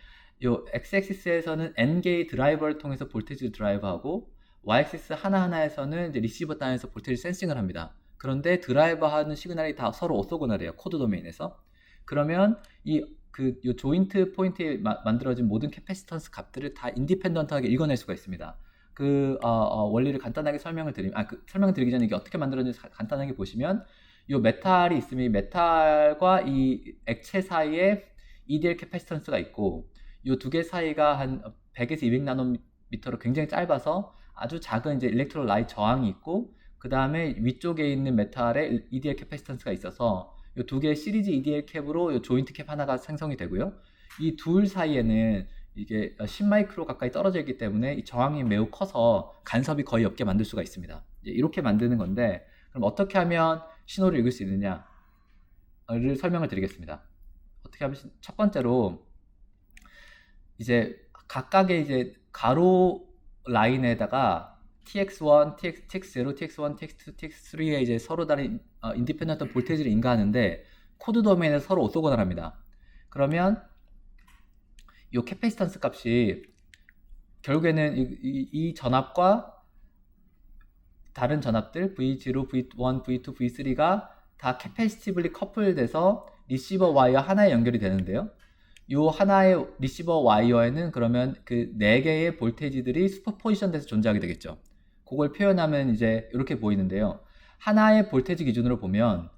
요 x-axis에서는 n개의 드라이버를 통해서 볼테지를 드라이브하고 y-axis 하나하나에서는 이제 리시버 단에서 볼테지 센싱을 합니다. 그런데 드라이버하는 시그널이 다 서로 오소고널해요. 코드 도메인에서. 그러면 요 조인트 포인트에 만들어진 모든 캐패시턴스 값들을 다 인디펜던트하게 읽어낼 수가 있습니다. 그 원리를 간단하게 설명을 드리기 전에 이게 어떻게 만들어지는지 간단하게 보시면, 요 메탈이 있으면 이 메탈과 이 액체 사이에 EDL 캐패시턴스가 있고, 이 두 개 사이가 한 100에서 200나노미터로 굉장히 짧아서 아주 작은 이제 일렉트로라이트 저항이 있고, 그 다음에 위쪽에 있는 메탈에 EDL 캐패시턴스가 있어서 이 두 개의 시리즈 EDL 캡으로 이 조인트 캡 하나가 생성이 되고요. 이 둘 사이에는 이게 10마이크로 가까이 떨어져 있기 때문에 이 저항이 매우 커서 간섭이 거의 없게 만들 수가 있습니다. 이렇게 만드는 건데, 그럼 어떻게 하면 신호를 읽을 수 있느냐를 설명을 드리겠습니다. 어떻게 하면 첫 번째로 이제 각각의 이제 가로 라인에다가 TX1, TX0, TX1, TX2, TX3에 이제 서로 다른 인디펜던트 볼테이지를 인가하는데 코드 도메인에서 서로 오소고널합니다. 그러면 이 캐패시턴스 값이 결국에는 이 전압과 다른 전압들 V0, V1, V2, V3가 다 캐패시티블리 커플돼서 리시버 와이어 하나에 연결이 되는데요. 요 하나의 리시버 와이어에는 그러면 그 4개의 볼테이지들이 슈퍼포지션 돼서 존재하게 되겠죠. 그걸 표현하면 이제 이렇게 보이는데요. 하나의 볼테이지 기준으로 보면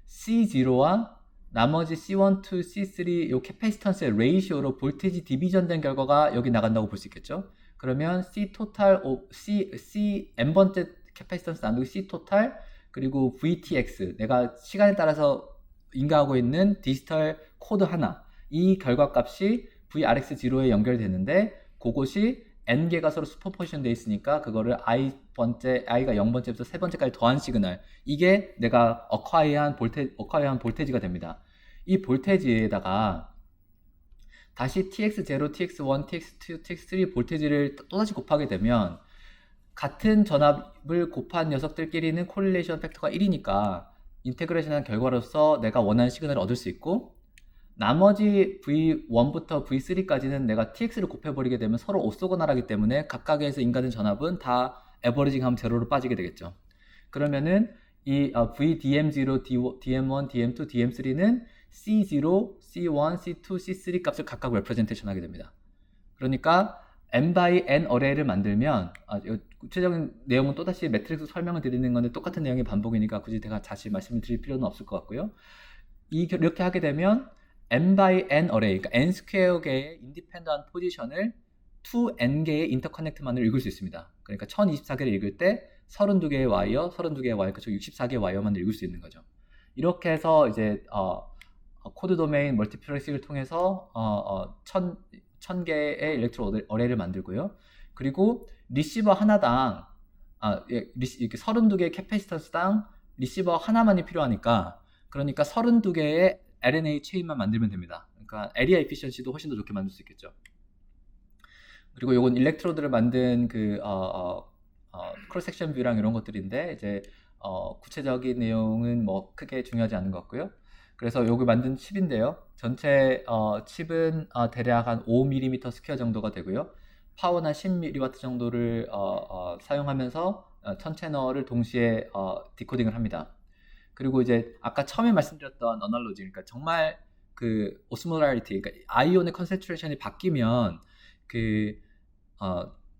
C0와 나머지 C1, 2, C3 요 캐패시턴스의 레이시오로 볼테이지 디비전된 결과가 여기 나간다고 볼 수 있겠죠. 그러면 C 토탈, C n번째 캐패시턴스 나누기 C 토탈 그리고 VTX, 내가 시간에 따라서 인가하고 있는 디지털 코드 하나, 이 결과값이 VRX0에 연결되는데 그것이 n개가 서로 슈퍼포지션 돼 있으니까 그거를 i가 0번째부터 3번째까지 더한 시그널, 이게 내가 어콰이어한 볼테이지가 됩니다. 이 볼테이지에다가 다시 TX0, TX1, TX2, TX3 볼테이지를 또다시 곱하게 되면 같은 전압을 곱한 녀석들끼리는 코릴레이션 팩터가 1이니까 인테그레이션한 결과로서 내가 원하는 시그널을 얻을 수 있고, 나머지 V1부터 V3까지는 내가 TX를 곱해버리게 되면 서로 오소고날하기 때문에 각각에서 인가된 전압은 다 에버리징 하면 제로로 빠지게 되겠죠. 그러면은 이 VDM0, DM1, DM2, DM3는 C0, C1, C2, C3 값을 각각 레프레젠테이션 하게 됩니다. 그러니까 n by n 어레이를 만들면, 구체적인 내용은 또다시 매트릭스 설명을 드리는 건데 똑같은 내용의 반복이니까 굳이 제가 다시 말씀을 드릴 필요는 없을 것 같고요. 이렇게 하게 되면 n by n 어레이, 그러니까 n 스퀘어 개의 인디펜던트 포지션을 2n 개의 인터커넥트만으로 읽을 수 있습니다. 그러니까 1024개를 읽을 때 32개의 와이어, 32개의 와이어, 그쵸? 64개의 와이어만 읽을 수 있는 거죠. 이렇게 해서 이제 코드 도메인 멀티플렉싱을 통해서 1000개의 일렉트로 어레이를 만들고요. 그리고 리시버 하나당 이렇게 32개의 캐패시턴스당 리시버 하나만이 필요하니까, 그러니까 32개의 RNA 체인만 만들면 됩니다. 그러니까 에리아 에피션시도 훨씬 더 좋게 만들 수 있겠죠. 그리고 요건 일렉트로드를 만든 크로스 섹션 뷰랑 이런 것들인데, 이제 구체적인 내용은 뭐 크게 중요하지 않은 것 같고요. 그래서 요걸 만든 칩인데요. 전체 칩은 대략 한 5mm 스퀘어 정도가 되고요. 파워는 10mW 정도를 사용하면서 1000채널을 동시에 디코딩을 합니다. 그리고 이제 아까 처음에 말씀드렸던 어널로지, 그러니까 정말 그 오스모랄리티, 그러니까 아이온의 컨센트레이션이 바뀌면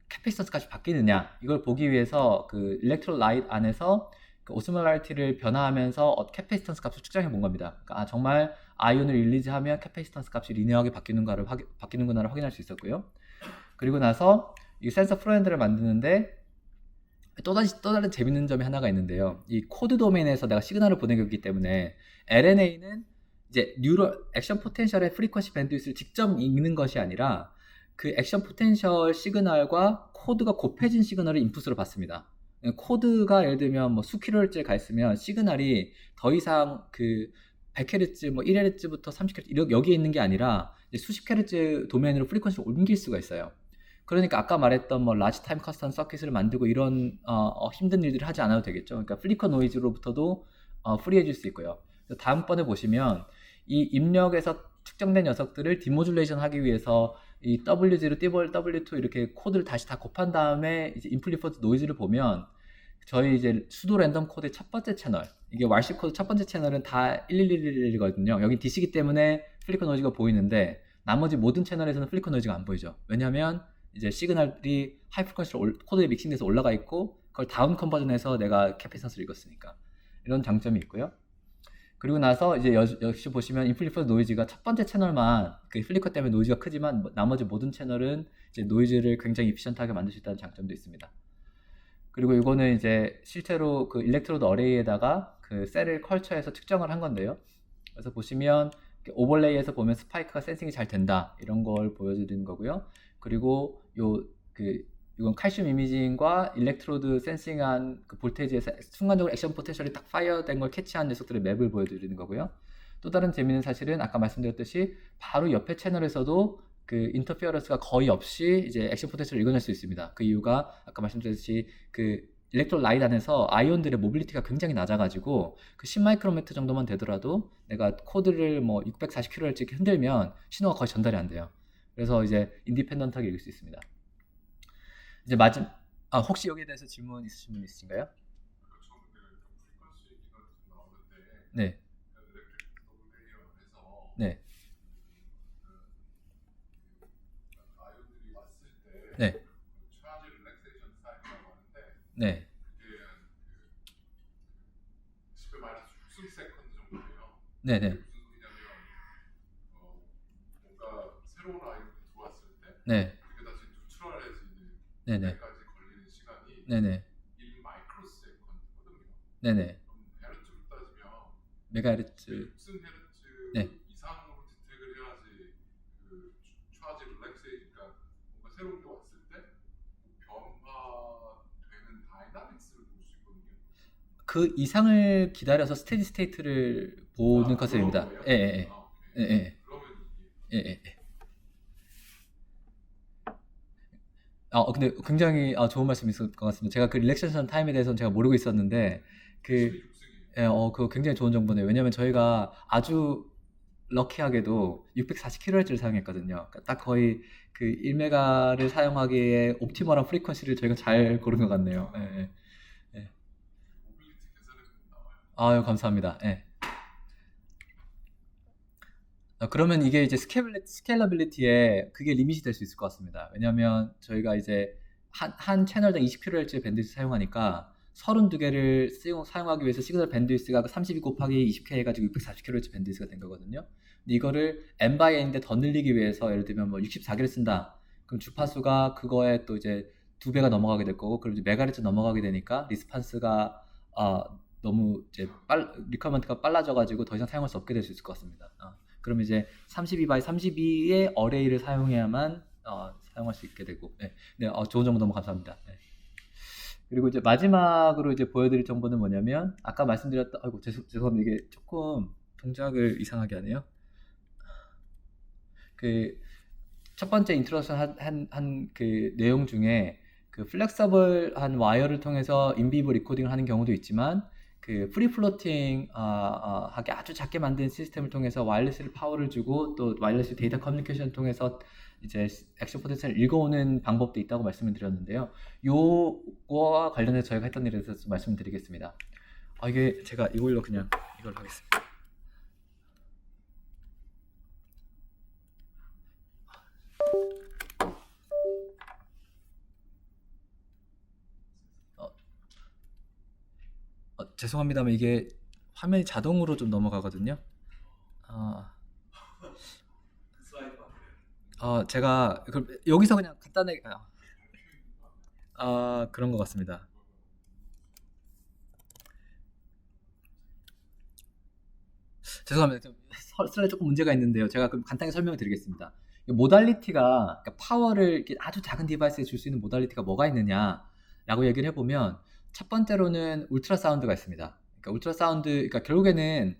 캐패시턴스 값이 바뀌느냐, 이걸 보기 위해서 그 일렉트로라이트 안에서 그 오스모랄리티를 변화하면서 캐패시턴스 값을 측정해 본 겁니다. 그러니까 정말 아이온을 릴리즈하면 캐패시턴스 값이 리니어하게 바뀌는구나를 확인할 수 있었고요. 그리고 나서 이 센서 프로엔드를 만드는데 또 다른 재밌는 점이 하나가 있는데요. 이 코드 도메인에서 내가 시그널을 보내기 때문에 RNA는 이제 뉴럴 액션 포텐셜의 프리퀀시 밴드위스를 직접 읽는 것이 아니라 그 액션 포텐셜 시그널과 코드가 곱해진 시그널을 인풋으로 받습니다. 코드가 예를 들면 뭐 수킬로헤르츠에 가 있으면 시그널이 더 이상 그 100Hz, 뭐 1Hz부터 30Hz 여기에 있는 게 아니라 수십 Hz 도메인으로 프리퀀시를 옮길 수가 있어요. 그러니까 아까 말했던 뭐 라지 타임 커스텀 서킷을 만들고 이런 힘든 일들을 하지 않아도 되겠죠. 그러니까 플리커 노이즈로부터도 프리해질 수 있고요. 다음번에 보시면 이 입력에서 측정된 녀석들을 디모듈레이션 하기 위해서 이 W0, W2 이렇게 코드를 다시 다 곱한 다음에 이제 인플리퍼드 노이즈를 보면, 저희 이제 수도 랜덤 코드의 첫 번째 채널, 이게 warship 코드 첫 번째 채널은 다 1111이거든요. 여기 DC이기 때문에 플리커 노이즈가 보이는데 나머지 모든 채널에서는 플리커 노이즈가 안 보이죠. 왜냐하면 이제 시그널이 하이 프리퀀시로 코드에 믹싱돼서 올라가 있고 그걸 다운 컨버전해서 내가 캐패시턴스를 읽었으니까, 이런 장점이 있고요. 그리고 나서 이제 역시 보시면 인플리퍼드 노이즈가 첫 번째 채널만 그 플리커 때문에 노이즈가 크지만 나머지 모든 채널은 이제 노이즈를 굉장히 이피션트하게 만들 수 있다는 장점도 있습니다. 그리고 이거는 이제 실제로 그 일렉트로드 어레이에다가 그 셀을 컬처해서 측정을 한 건데요. 그래서 보시면 오버레이에서 보면 스파이크가 센싱이 잘 된다, 이런 걸 보여드리는 거고요. 그리고 이건 칼슘 이미징과 일렉트로드 센싱한 그 볼테이지에서 순간적으로 액션 포텐셜이 딱 파이어된 걸 캐치한 녀석들의 맵을 보여드리는 거고요. 또 다른 재미있는 사실은 아까 말씀드렸듯이 바로 옆에 채널에서도 그 인터피어런스가 거의 없이 이제 액션 포텐셜을 읽어낼 수 있습니다. 그 이유가 아까 말씀드렸듯이 그 일렉트로라이트 안에서 아이온들의 모빌리티가 굉장히 낮아가지고 그 10마이크로미터 정도만 되더라도 내가 코드를 뭐 640kHz 이렇게 흔들면 신호가 거의 전달이 안 돼요. 그래서 이제 인디펜던트하게 읽을 수 있습니다. 이제 혹시 여기에 대해서 질문 있으신 분 있으신가요? 네. 네. 네. 네. 네네. 네. 네네. 네네. 네네. 메가헤르츠. 네. 그 이상을 기다려서 스테디 스테이트를 보는 컨셉입니다. 예, 예, 예, 예, 예, 예, 예. 근데 굉장히 좋은 말씀이실 것 같습니다. 제가 그 릴렉세이션 타임에 대해서는 제가 모르고 있었는데 그 예, 그거 굉장히 좋은 정보네요. 왜냐면 저희가 아주 럭키하게도 640kHz를 사용했거든요. 그러니까 딱 거의 그 1메가를 사용하기에 옵티멀한 프리퀀시를 저희가 잘 고른 것 같네요. 예, 예, 예. 아유, 감사합니다. 예. 그러면 이게 이제 스케일러빌리티에 그게 리밋이 될 수 있을 것 같습니다. 왜냐하면 저희가 이제 한 채널당 20kHz 밴드위스 사용하니까 32개를 사용하기 위해서 시그널 밴드위스가 32 곱하기 20K 해가지고 640kHz 밴드위스가 된 거거든요. 근데 이거를 n바이n인데 더 늘리기 위해서 예를 들면 뭐 64개를 쓴다. 그럼 주파수가 그거에 또 이제 두 배가 넘어가게 될 거고, 그럼 이제 메가헤르츠 넘어가게 되니까 리스판스가 너무 이제 리쿼먼트가 빨라져가지고 더 이상 사용할 수 없게 될 수 있을 것 같습니다. 그럼 이제 32 by 32의 어레이를 사용해야만 사용할 수 있게 되고. 네, 네, 좋은 정보 너무 감사합니다. 네. 그리고 이제 마지막으로 이제 보여드릴 정보는 뭐냐면 아까 말씀드렸던, 아이고 죄송합니다. 이게 조금 동작을 이상하게 하네요. 그 첫 번째 인트로덕션 한 그 내용 중에 그 플렉서블한 와이어를 통해서 인비브 리코딩을 하는 경우도 있지만 그 프리 플로팅 하게 아주 작게 만든 시스템을 통해서 와이어리스를 파워를 주고 또 와이어리스 데이터 커뮤니케이션을 통해서 이제 액션 포텐셜을 읽어오는 방법도 있다고 말씀을 드렸는데요. 요거와 관련해서 저희가 했던 일에 대해서 좀 말씀드리겠습니다. 이게 제가 이걸로 그냥 이걸 하겠습니다. 죄송합니다만 이게 화면이 자동으로 좀 넘어가거든요. 아, 제가 그럼 여기서 그냥 간단하게 그런 것 같습니다. 죄송합니다. 슬라이드 조금 문제가 있는데요. 제가 그럼 간단히 설명을 드리겠습니다. 모달리티가 그러니까 파워를 이렇게 아주 작은 디바이스에 줄 수 있는 모달리티가 뭐가 있느냐라고 얘기를 해보면 첫 번째로는 울트라 사운드가 있습니다. 그러니까 울트라 사운드, 그러니까 결국에는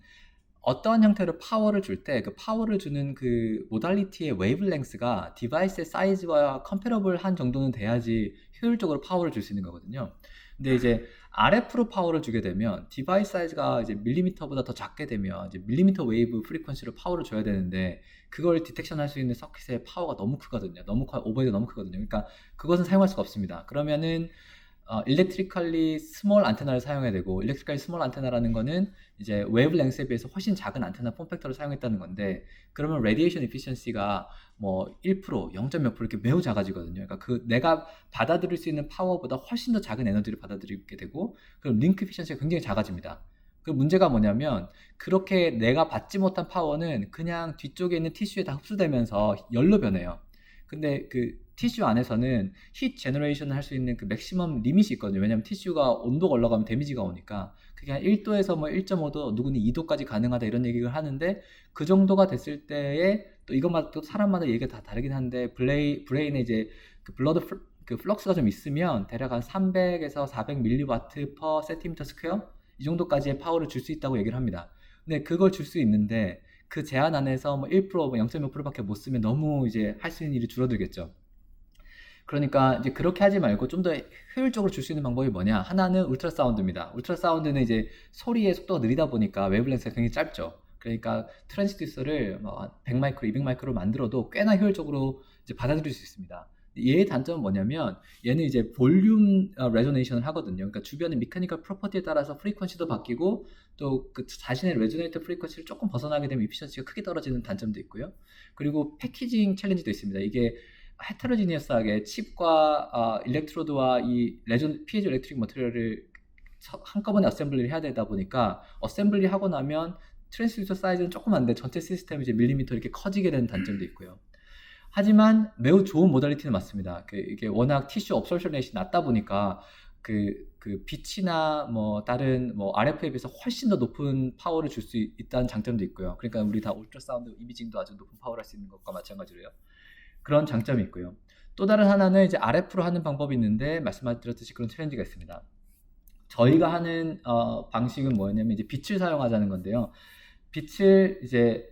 어떠한 형태로 파워를 줄 때 그 파워를 주는 그 모달리티의 웨이블랭스가 디바이스의 사이즈와 컴패러블한 정도는 돼야지 효율적으로 파워를 줄 수 있는 거거든요. 근데 이제 RF로 파워를 주게 되면 디바이스 사이즈가 이제 밀리미터보다 더 작게 되면 이제 밀리미터 웨이브 프리퀀시로 파워를 줘야 되는데 그걸 디텍션 할 수 있는 서킷의 파워가 너무 크거든요. 오버헤드 너무 크거든요. 그러니까 그것은 사용할 수가 없습니다. 그러면은 일렉트리컬리 스몰 안테나를 사용해야 되고, 일렉트리컬리 스몰 안테나라는 거는 이제 웨이브랭스에 비해서 훨씬 작은 안테나 폼팩터를 사용했다는 건데, 그러면 레디에이션 에피션시가 뭐 1%, 0. 몇 프로 이렇게 매우 작아지거든요. 그러니까 그 내가 받아들일 수 있는 파워보다 훨씬 더 작은 에너지를 받아들이게 되고, 그럼 링크 에피션시가 굉장히 작아집니다. 그 문제가 뭐냐면 그렇게 내가 받지 못한 파워는 그냥 뒤쪽에 있는 티슈에 다 흡수되면서 열로 변해요. 근데 그 티슈 안에서는 힛 제너레이션을 할 수 있는 그 맥시멈 리밋이 있거든요. 왜냐면 티슈가 온도가 올라가면 데미지가 오니까 그게 한 1도에서 뭐 1.5도, 누구는 2도까지 가능하다 이런 얘기를 하는데, 그 정도가 됐을 때에 또 이것마다 또 사람마다 얘기가 다 다르긴 한데 브레인에 이제 그 블러드 그 플럭스가 좀 있으면 대략 한 300에서 400 밀리와트 퍼 센티미터 스퀘어 이 정도까지의 파워를 줄 수 있다고 얘기를 합니다. 근데 그걸 줄 수 있는데 그 제한 안에서 뭐 1%, 뭐 0.5%밖에 못 쓰면 너무 이제 할 수 있는 일이 줄어들겠죠. 그러니까 이제 그렇게 하지 말고 좀 더 효율적으로 줄 수 있는 방법이 뭐냐? 하나는 울트라 사운드입니다. 울트라 사운드는 이제 소리의 속도가 느리다 보니까 웨이블렌스가 굉장히 짧죠. 그러니까 트랜스듀서를 뭐 100마이크로, 200마이크로 만들어도 꽤나 효율적으로 이제 받아들일 수 있습니다. 얘의 단점은 뭐냐면 얘는 이제 볼륨 레조네이션을 하거든요. 그러니까 주변의 미카니컬 프로퍼티에 따라서 프리퀀시도 바뀌고 또 그 자신의 레조네이터 프리퀀시를 조금 벗어나게 되면 이피션시가 크게 떨어지는 단점도 있고요. 그리고 패키징 챌린지도 있습니다. 이게 헤테로지니어스하게 칩과 일렉트로드와 이 피에조 일렉트릭 머티리얼을 한꺼번에 어셈블리를 해야 되다 보니까 어셈블리 하고 나면 트랜스듀서 사이즈는 조그만데 전체 시스템이 이제 밀리미터 이렇게 커지게 되는 단점도 있고요. 하지만 매우 좋은 모달리티는 맞습니다. 이게 워낙 티슈 업솔션 레이시 낮다 보니까 그 빛이나 뭐 다른 뭐 RF에 비해서 훨씬 더 높은 파워를 줄 수 있다는 장점도 있고요. 그러니까 우리 다 울트라사운드 이미징도 아주 높은 파워를 할 수 있는 것과 마찬가지로요. 그런 장점이 있고요. 또 다른 하나는 이제 RF로 하는 방법이 있는데 말씀드렸듯이 그런 챌린지가 있습니다. 저희가 하는 방식은 뭐였냐면 이제 빛을 사용하자는 건데요. 빛을 이제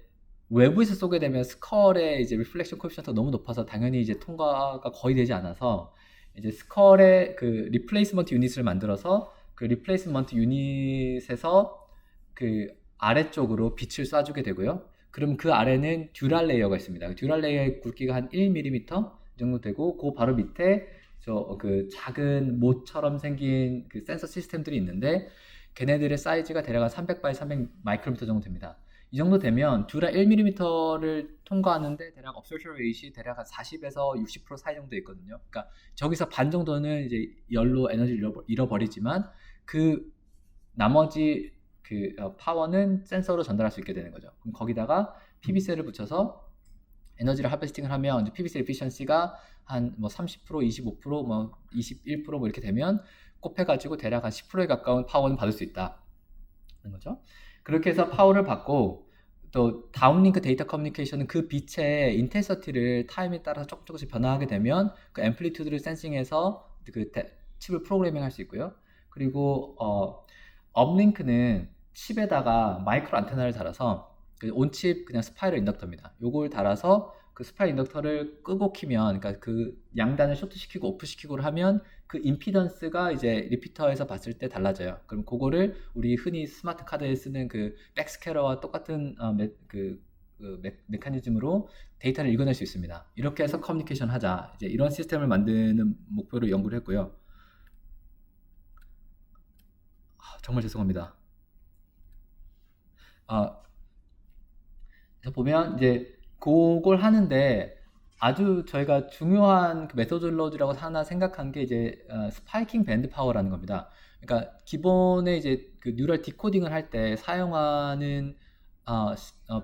외부에서 쏘게 되면 스컬의 이제 리플렉션 코에피션트가 너무 높아서 당연히 이제 통과가 거의 되지 않아서 이제 스컬의 그 리플레이스먼트 유닛을 만들어서 그 리플레이스먼트 유닛에서 그 아래쪽으로 빛을 쏴주게 되고요. 그럼 그 아래는 듀랄 레이어가 있습니다. 듀랄 레이어의 굵기가 한 1mm 정도 되고 그 바로 밑에 저 그 작은 못처럼 생긴 그 센서 시스템들이 있는데 걔네들의 사이즈가 대략 한 300 by 300 마이크로미터 정도 됩니다. 이 정도 되면 듀랄 1mm를 통과하는데 대략 observation rate이 대략 한 40에서 60% 사이 정도 있거든요. 그러니까 저기서 반 정도는 이제 열로 에너지를 잃어버리지만 그 나머지 그 파워는 센서로 전달할 수 있게 되는 거죠. 그럼 거기다가 PV셀을 붙여서 에너지를 하베스팅을 하면 이제 PV셀 에피션시가 한 뭐 30%, 25%, 뭐 21%뭐 이렇게 되면 곱해가지고 대략 한 10%에 가까운 파워는 받을 수 있다는 거죠. 그렇게 해서 파워를 받고 또 다운링크 데이터 커뮤니케이션은 그 빛의 인텐서티를 타임에 따라서 조금씩 변화하게 되면 그 앰플리튜드를 센싱해서 그 칩을 프로그래밍 할 수 있고요. 그리고 업링크는 칩에다가 마이크로 안테나를 달아서 그 온칩 그냥 스파이럴 인덕터입니다. 요걸 달아서 그 스파이럴 인덕터를 끄고 키면 그러니까 그 양단을 쇼트시키고 오프시키고를 하면 그 임피던스가 이제 리피터에서 봤을 때 달라져요. 그럼 그거를 우리 흔히 스마트 카드에 쓰는 그 백스캐너와 똑같은 메커니즘으로 데이터를 읽어낼 수 있습니다. 이렇게 해서 커뮤니케이션 하자. 이제 이런 시스템을 만드는 목표로 연구를 했고요. 정말 죄송합니다. 보면 이제 그걸 하는데 아주 저희가 중요한 그 메소드로지라고 하나 생각한 게 이제 스파이킹 밴드 파워라는 겁니다. 그러니까 기본에 이제 그 뉴럴 디코딩을 할 때 사용하는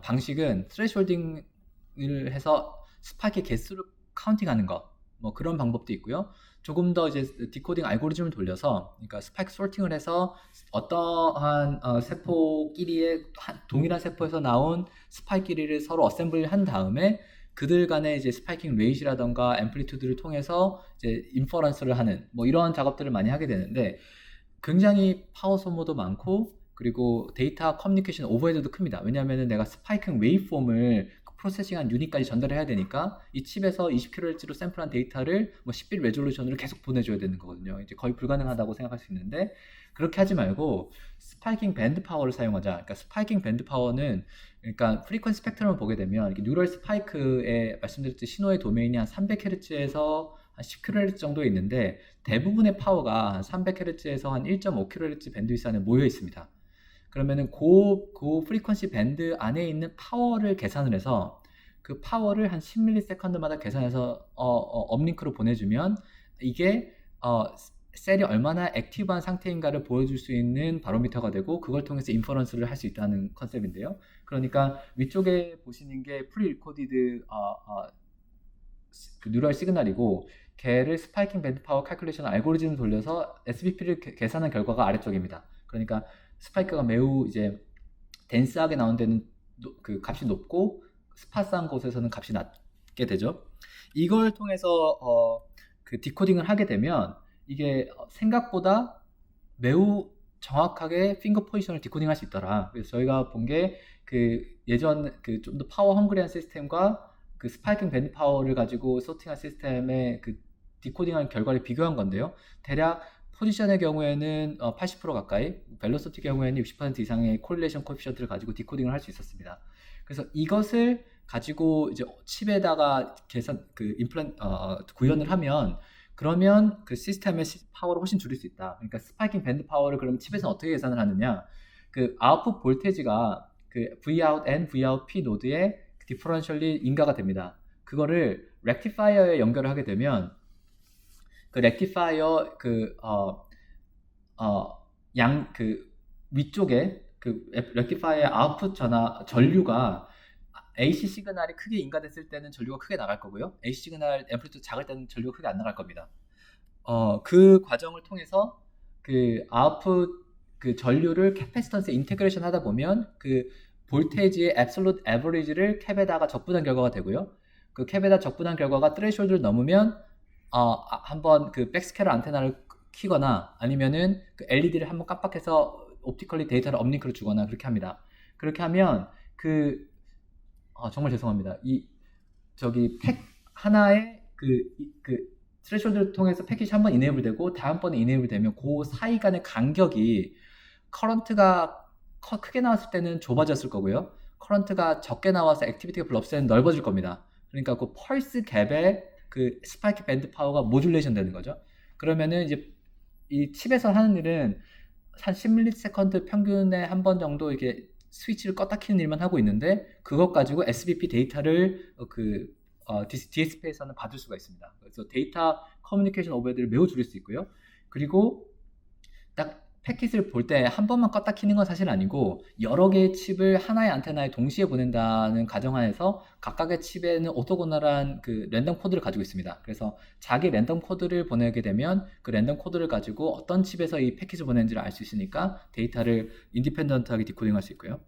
방식은 스레시홀딩을 해서 스파이크 개수를 카운팅하는 거, 뭐 그런 방법도 있고요. 조금 더 이제 디코딩 알고리즘을 돌려서, 그러니까 스파이크 소팅을 해서 어떠한 세포끼리의 동일한 세포에서 나온 스파이크끼리를 서로 어셈블을 한 다음에 그들 간의 이제 스파이킹 레이시라던가 앰플리튜드를 통해서 이제 인퍼런스를 하는 뭐 이런 작업들을 많이 하게 되는데 굉장히 파워 소모도 많고 그리고 데이터 커뮤니케이션 오버헤드도 큽니다. 왜냐하면 내가 스파이킹 웨이폼을 프로세싱한 유닛까지 전달해야 되니까 이 칩에서 20kHz로 샘플한 데이터를 뭐 10빗 레졸루션으로 계속 보내줘야 되는 거거든요. 이제 거의 불가능하다고 생각할 수 있는데 그렇게 하지 말고 스파이킹 밴드 파워를 사용하자. 그러니까 스파이킹 밴드 파워는 그러니까 프리퀀시 스펙트럼을 보게 되면 뉴럴 스파이크에 말씀드렸듯이 신호의 도메인이 한 300Hz에서 한 10kHz 정도에 있는데 대부분의 파워가 한 300Hz에서 한 1.5kHz 밴드위스 안에 모여 있습니다. 그러면은 그 프리퀀시 밴드 안에 있는 파워를 계산을 해서 그 파워를 한 10ms마다 계산해서 업링크로 보내주면 이게 셀이 얼마나 액티브한 상태인가를 보여줄 수 있는 바로미터가 되고 그걸 통해서 인퍼런스를 할 수 있다는 컨셉인데요. 그러니까 위쪽에 보시는 게 프리리코디드 그 뉴럴 시그널이고 걔를 스파이킹 밴드 파워 칼큘레이션 알고리즘을 돌려서 SBP를 계산한 결과가 아래쪽입니다. 그러니까 스파이크가 매우 이제 덴스하게 나온 데는 그 값이 높고 스파스한 곳에서는 값이 낮게 되죠. 이걸 통해서 그 디코딩을 하게 되면 이게 생각보다 매우 정확하게 핑거 포지션을 디코딩할 수 있더라. 그래서 저희가 본 게 그 예전 그 좀 더 파워 헝그리한 시스템과 그 스파이킹 밴드 파워를 가지고 소팅한 시스템의 그 디코딩한 결과를 비교한 건데요. 대략 포지션의 경우에는 80% 가까이, 벨로시티 경우에는 60% 이상의 콜리레이션 코에피션트를 가지고 디코딩을 할 수 있었습니다. 그래서 이것을 가지고 이제 칩에다가 구현을 하면 그러면 그 시스템의 파워를 훨씬 줄일 수 있다. 그러니까 스파이킹 밴드 파워를 그럼 칩에서 어떻게 계산을 하느냐? 그 아웃풋 볼테이지가 그 Vout N, Vout P 노드에 디퍼런셜리 인가가 됩니다. 그거를 렉티파이어에 연결을 하게 되면 그 렉티파이어 위쪽에 그 렉티파이어의 아웃풋 전류가 AC 시그널이 크게 인가됐을 때는 전류가 크게 나갈 거고요. AC 시그널 앰플리튜드 작을 때는 전류가 크게 안 나갈 겁니다. 그 과정을 통해서 그 아웃풋 그 전류를 캐패시턴스에 인테그레이션 하다 보면 그 볼테이지의 앱솔루트 에버리지를 캡에다가 적분한 결과가 되고요. 그 캡에다 적분한 결과가 트레이숄드를 넘으면 한번 그 백스캐너 안테나를 키거나 아니면은 그 LED를 한번 깜빡해서 옵티컬리 데이터를 업링크로 주거나 그렇게 합니다. 그렇게 하면 정말 죄송합니다. 저기 팩 하나에 그 스레숄드를 통해서 패킷이 한 번 이네이블 되고 다음번에 이네이블 되면 그 사이 간의 간격이 커런트가 크게 나왔을 때는 좁아졌을 거고요. 커런트가 적게 나와서 액티비티가 별로 없을 때는 넓어질 겁니다. 그러니까 그 펄스 갭의 그 스파이크 밴드 파워가 모듈레이션 되는 거죠. 그러면은 이제 이 칩에서 하는 일은 한 10ms 평균에 한 번 정도 이렇게 스위치를 껐다 켜는 일만 하고 있는데 그것 가지고 SBP 데이터를 DSP에서는 받을 수가 있습니다. 그래서 데이터 커뮤니케이션 오버헤드를 매우 줄일 수 있고요. 그리고 딱 패킷을 볼 때 한 번만 껐다 켜는 건 사실 아니고 여러 개의 칩을 하나의 안테나에 동시에 보낸다는 가정하에서 각각의 칩에는 오토고널한 그 랜덤 코드를 가지고 있습니다. 그래서 자기 랜덤 코드를 보내게 되면 그 랜덤 코드를 가지고 어떤 칩에서 이 패킷을 보내는지를 알 수 있으니까 데이터를 인디펜던트하게 디코딩할 수 있고요.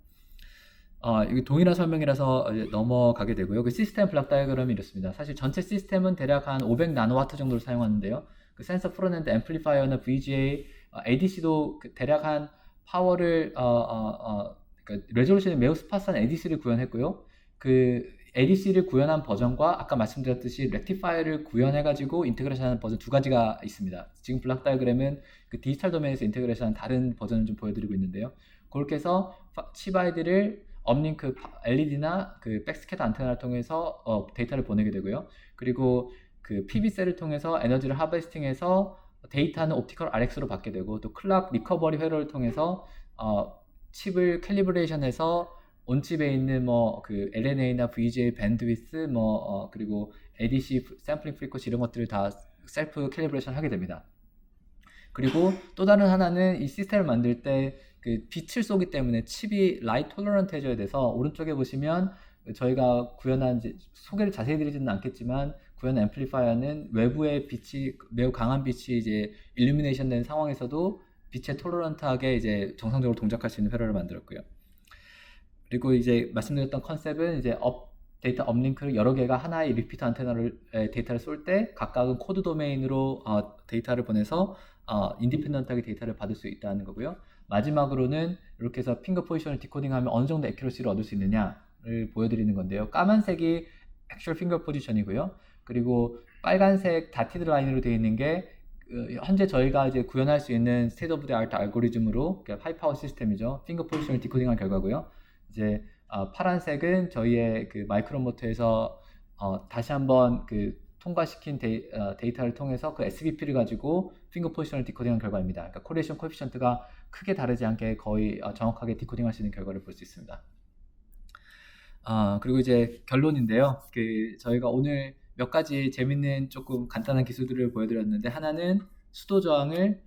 이게 동일한 설명이라서 넘어가게 되고요. 그 시스템 블락 다이어그램이 이렇습니다. 사실 전체 시스템은 대략 한 500 나노와트 정도를 사용하는데요. 그 센서 프론엔드 앰플리파이어나 VGA, ADC도 대략 한 파워를 그러니까 레졸루션이 매우 스파스한 ADC를 구현했고요. 그 ADC를 구현한 버전과 아까 말씀드렸듯이 렉티파이어를 구현해가지고 인테그레이션하는 버전 두 가지가 있습니다. 지금 블락 다이어그램은 그 디지털 도메인에서 인테그레이션한 다른 버전을 좀 보여드리고 있는데요. 그렇게 해서 칩 아이디를 업링크 LED나 그 백스캐터 안테나를 통해서 데이터를 보내게 되고요. 그리고 그 PB셀을 통해서 에너지를 하베스팅해서 데이터는 옵티컬 RX로 받게 되고 또 클락 리커버리 회로를 통해서 칩을 캘리브레이션해서 온칩에 있는 뭐 그 LNA나 VGA 밴드위스 그리고 ADC 샘플링 프리퀀시 이런 것들을 다 셀프 캘리브레이션 하게 됩니다. 그리고 또 다른 하나는 이 시스템을 만들 때 그 빛을 쏘기 때문에 칩이 라이트 톨러런트 해줘야 돼서 오른쪽에 보시면 저희가 구현한 소개를 자세히 드리지는 않겠지만 구현 앰플리파이어는 외부의 빛이 매우 강한 빛이 이제 일루미네이션 된 상황에서도 빛에 톨러런트하게 이제 정상적으로 동작할 수 있는 회로를 만들었고요. 그리고 이제 말씀드렸던 컨셉은 이제 데이터 업링크를 여러 개가 하나의 리피터 안테나를 데이터를 쏠 때 각각은 코드 도메인으로 데이터를 보내서 인디펜던트하게 데이터를 받을 수 있다는 거고요. 마지막으로는 이렇게 해서 핑거 포지션을 디코딩하면 어느 정도 애큐러시를 얻을 수 있느냐를 보여드리는 건데요. 까만색이 액츄얼 핑거 포지션이고요. 그리고 빨간색 다티드 라인으로 되어 있는 게 현재 저희가 이제 구현할 수 있는 스테이트 오브 더 아트 알고리즘으로 하이파워 시스템이죠. 핑거 포지션을 디코딩한 결과고요. 이제 파란색은 저희의 그 마이크로모터에서 다시 한번 그 통과시킨 데이터를 통해서 그 SVP를 가지고 핑거 포지션을 디코딩한 결과입니다. 그러니까 코리레이션 코에피션트가 크게 다르지 않게 거의 정확하게 디코딩할 수 있는 결과를 볼 수 있습니다. 그리고 이제 결론인데요. 그 저희가 오늘 몇 가지 재밌는 조금 간단한 기술들을 보여드렸는데 하나는 수도 저항을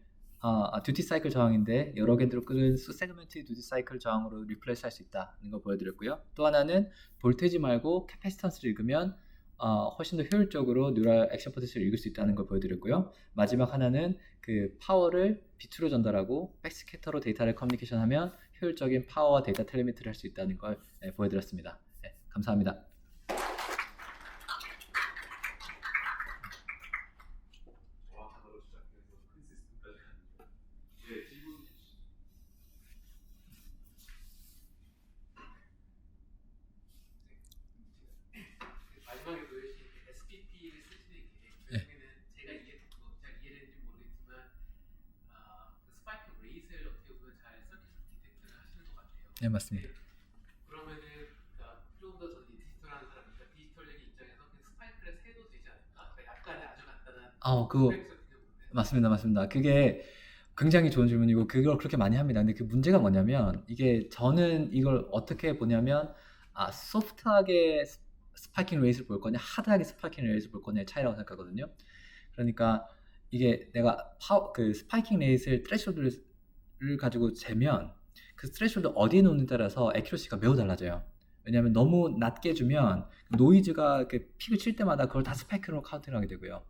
듀티 사이클 저항인데 여러 개로 끄는 세그먼트 듀티 사이클 저항으로 리플레이스 할 수 있다는 걸 보여드렸고요. 또 하나는 볼테이지 말고 캐패시턴스를 읽으면 훨씬 더 효율적으로 뉴럴 액션 포텐셜을 읽을 수 있다는 걸 보여드렸고요. 마지막 하나는 그 파워를 빛으로 전달하고 백스캐터로 데이터를 커뮤니케이션하면 효율적인 파워와 데이터 텔레미트를 할 수 있다는 걸 보여드렸습니다. 네, 감사합니다. 마지막에 보여주신 SPP를 쓰시는 게 결국에는 제가 이게 잘 이해되는지 모르겠지만 그 스파이크 레이스를 어떻게 보면 잘 서킷 디텍트를 하시는 것 같아요. 네, 맞습니다. 그러면은 좀 더 저는 디지털한 사람이니까 디지털적인 입장에서 그 스파이크를 세도 되지 않을까? 그러니까 약간의 아주 간단한 그거 맞습니다. 그게 굉장히 좋은 질문이고 그걸 그렇게 많이 합니다. 근데 그 문제가 뭐냐면 이게 저는 이걸 어떻게 보냐면 소프트하게 스파이킹 레이스를 볼 거냐 하드하게 스파이킹 레이스를 볼 거냐의 차이라고 생각하거든요. 그러니까 이게 내가 그 스파이킹 레이스를 트레시홀드를 가지고 재면 그 트레시홀드 어디에 놓느냐에 따라서 애큐러시가 매우 달라져요. 왜냐하면 너무 낮게 주면 노이즈가 이렇게 픽을 칠 때마다 그걸 다 스파이킹으로 카운팅하게 되고요.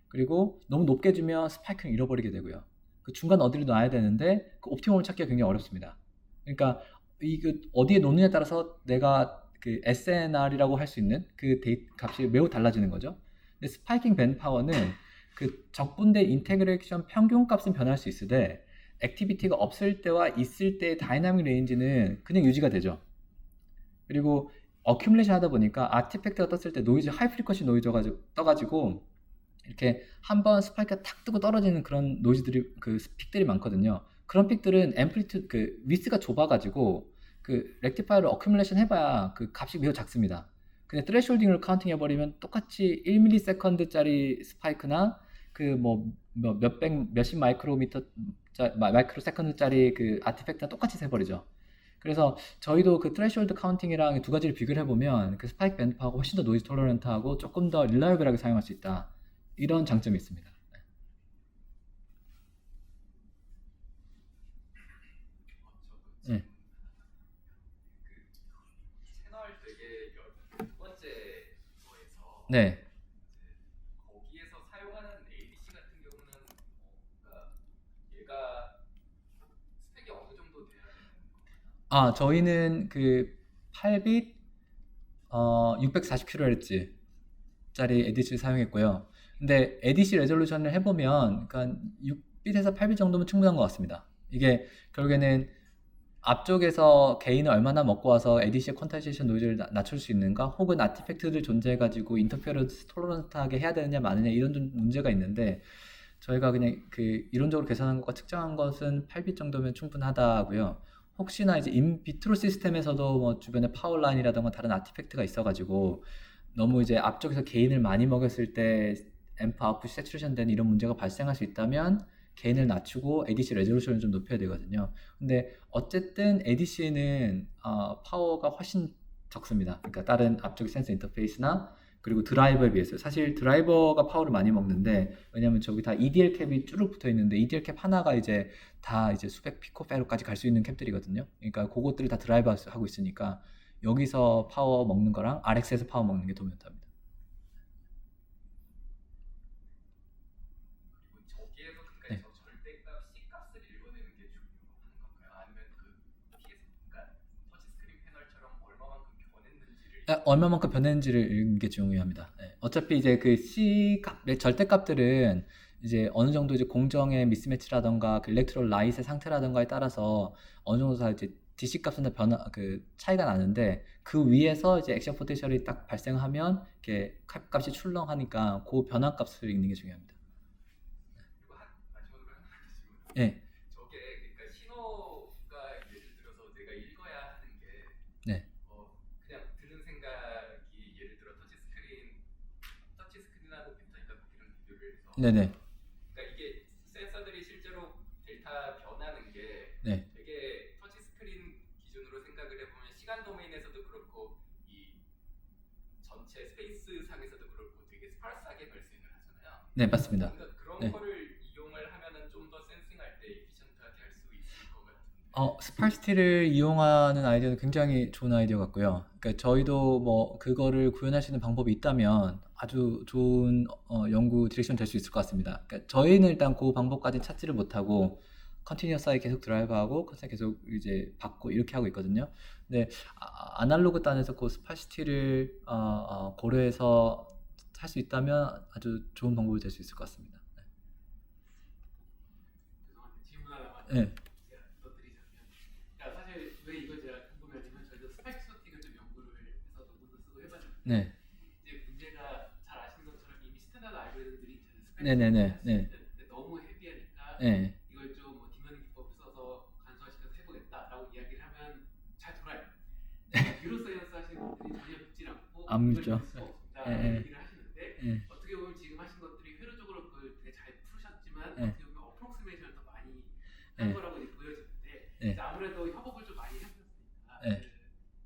그리고 너무 높게 주면 스파이킹을 잃어버리게 되고요. 그 중간 어디를 놔야 되는데 그 옵티멈을 찾기가 굉장히 어렵습니다. 그러니까 이거 어디에 놓느냐에 따라서 내가 그 SNR이라고 할 수 있는 그 값이 매우 달라지는 거죠. 근데 스파이킹 밴드 파워는 그 적분대 인테그레이션 평균 값은 변할 수 있으되 액티비티가 없을 때와 있을 때의 다이나믹 레인지는 그냥 유지가 되죠. 그리고 어큐뮬레이션 하다 보니까 아티팩트가 떴을 때 노이즈 하이 프리퀀시 노이즈가 떠가지고 이렇게 한번 스파이크가 탁 뜨고 떨어지는 그런 노이즈들이 그 픽들이 많거든요. 그런 픽들은 앰플리튜드 그 위스가 좁아가지고 그 렉티파이어를 어큐뮬레이션 해봐야 그 값이 매우 작습니다. 근데 트레시홀딩을 카운팅 해버리면 똑같이 1ms짜리 스파이크나 그 뭐 몇백 몇십 마이크로 세컨드짜리 그 아티팩트랑 똑같이 세버리죠. 그래서 저희도 그 트레시홀드 카운팅이랑 두 가지를 비교를 해보면 그 스파이크 밴드파하고 훨씬 더 노이즈 톨러런트하고 조금 더 릴라이블하게 사용할 수 있다. 이런 장점이 있습니다. 네. 채널 되게 두 번째 거에서 네. 거기에서 사용하는 ADC 같은 경우는 그러니까 얘가 스펙이 어느 정도 돼야 되는 건가요? 저희는 그 8빗 640kHz 짜리 ADC를 사용했고요. 근데 ADC 레졸루션을 해보면 그러니까 6빗에서 8빗 정도면 충분한 것 같습니다. 이게 결국에는 앞쪽에서 게인을 얼마나 먹고 와서 ADC의 퀀타이제이션 노이즈를 낮출 수 있는가, 혹은 아티팩트들 존재해가지고 인터페어런스 톨러런트하게 해야 되느냐 마느냐 이런 좀 문제가 있는데, 저희가 그냥 그 이론적으로 계산한 것과 측정한 것은 8빗 정도면 충분하다고요. 혹시나 이제 인비트로 시스템에서도 뭐 주변에 파워라인이라던가 다른 아티팩트가 있어가지고 너무 이제 앞쪽에서 게인을 많이 먹였을 때 앰프 아웃풋이 세츄레이션 되는 이런 문제가 발생할 수 있다면 게인을 낮추고 ADC 레졸루션을 좀 높여야 되거든요. 근데 어쨌든 ADC는 파워가 훨씬 적습니다. 그러니까 다른 앞쪽 센서 인터페이스나 그리고 드라이버에 비해서 사실 드라이버가 파워를 많이 먹는데, 왜냐면 저기 다 EDL 캡이 쭈룩 붙어 있는데 EDL 캡 하나가 이제 다 이제 수백 피코페로까지 갈 수 있는 캡들이거든요. 그러니까 그것들을 다 드라이버 하고 있으니까 여기서 파워 먹는 거랑 RX에서 파워 먹는 게 더 면합니다. 그리고 저기에서 그러니까 네. 저 절대값 C값을 읽어내는 게 중요한 건가요? 아니면 그 PS 그러니까 터치스크린 패널처럼 얼마만큼 변했는지를 얼마만큼 변했는지를 읽는 게 중요합니다. 네. 어차피 이제 그 C 값, 절대값들은 이제 어느 정도 이제 공정의 미스매치라던가 그 일렉트롤 라이트의 상태라던가에 따라서 어느 정도 다 이제 DC 값은 다 그 차이가 나는데, 그 위에서 이제 액션 포텐셜이 딱 발생하면 이렇게 값이 출렁하니까 그 변화 값을 읽는 게 중요합니다. 그리고 마지막으로 하나 질문. 네. 저게 그러니까 신호가 예를 들어서 내가 읽어야 하는 게 네. 그냥 드는 생각이 예를 들어 터치스크린하고 비슷하니까 이런 비교를 해서 네네. 그러니까 이게 센서들이 실제로 데이터 변하는 게 네. 되게 터치스크린 기준으로 생각을 해보면 시간 도메인에서도 그렇고 이 전체 스페이스 상에서도 그렇고 되게 스파르스하게 발생을 하잖아요. 네, 맞습니다. 그러니까 그런 네. 거를 이용을 하면은 좀 더 센싱할 때 에피션트하게 할 수 있을 것 같은데. 스파르시티를 이용하는 아이디어는 굉장히 좋은 아이디어 같고요. 그러니까 저희도 뭐 그거를 구현할 수 있는 방법이 있다면 아주 좋은 연구 디렉션 될 수 있을 것 같습니다. 그러니까 저희는 일단 그 방법까지 찾지를 못하고 컨티뉴어스하게 계속 드라이브하고 컨셉 계속 이제 받고 이렇게 하고 있거든요. 근데 아날로그 단에서 그 스파르시티를 고려해서 할 수 있다면 아주 좋은 방법이 될 수 있을 것 같습니다. 죄송한데 질문 하나만 네. 제가 더 드리자면, 그러니까 사실 왜 이걸 제가 궁금해하지만 저희도 스파이크 소팅을 좀 연구를 해서 논문도 쓰고 해봤는데, 네. 이제 문제가 잘 아시는 것처럼 이미 스탠다드 알고리즘들이 있잖아요. 스파이크 네네네. 소팅을 할수 네. 있는. 근데 너무 헤비하니까 네. 이걸 좀 뭐 딥러닝 기법을 써서 간소화시켜서 해보겠다라고 이야기를 하면 잘 돌아요. 뉴로사이언스 하시는 분들이 전혀 믿질 않고 안 이걸 믿죠. 믿을 수가 없다라고 예, 예. 얘기를 하시는데, 예. 어떻게 보면 지금 하신 것들이 회로적으로 그걸 되게 잘 푸셨지만 예. 어떻게 보면 어프로크시메이션을 더 많이 한 예. 거라고 이제 보여지는데, 예. 이제 아무래도 협업을 좀 많이 해보셨으니까 예.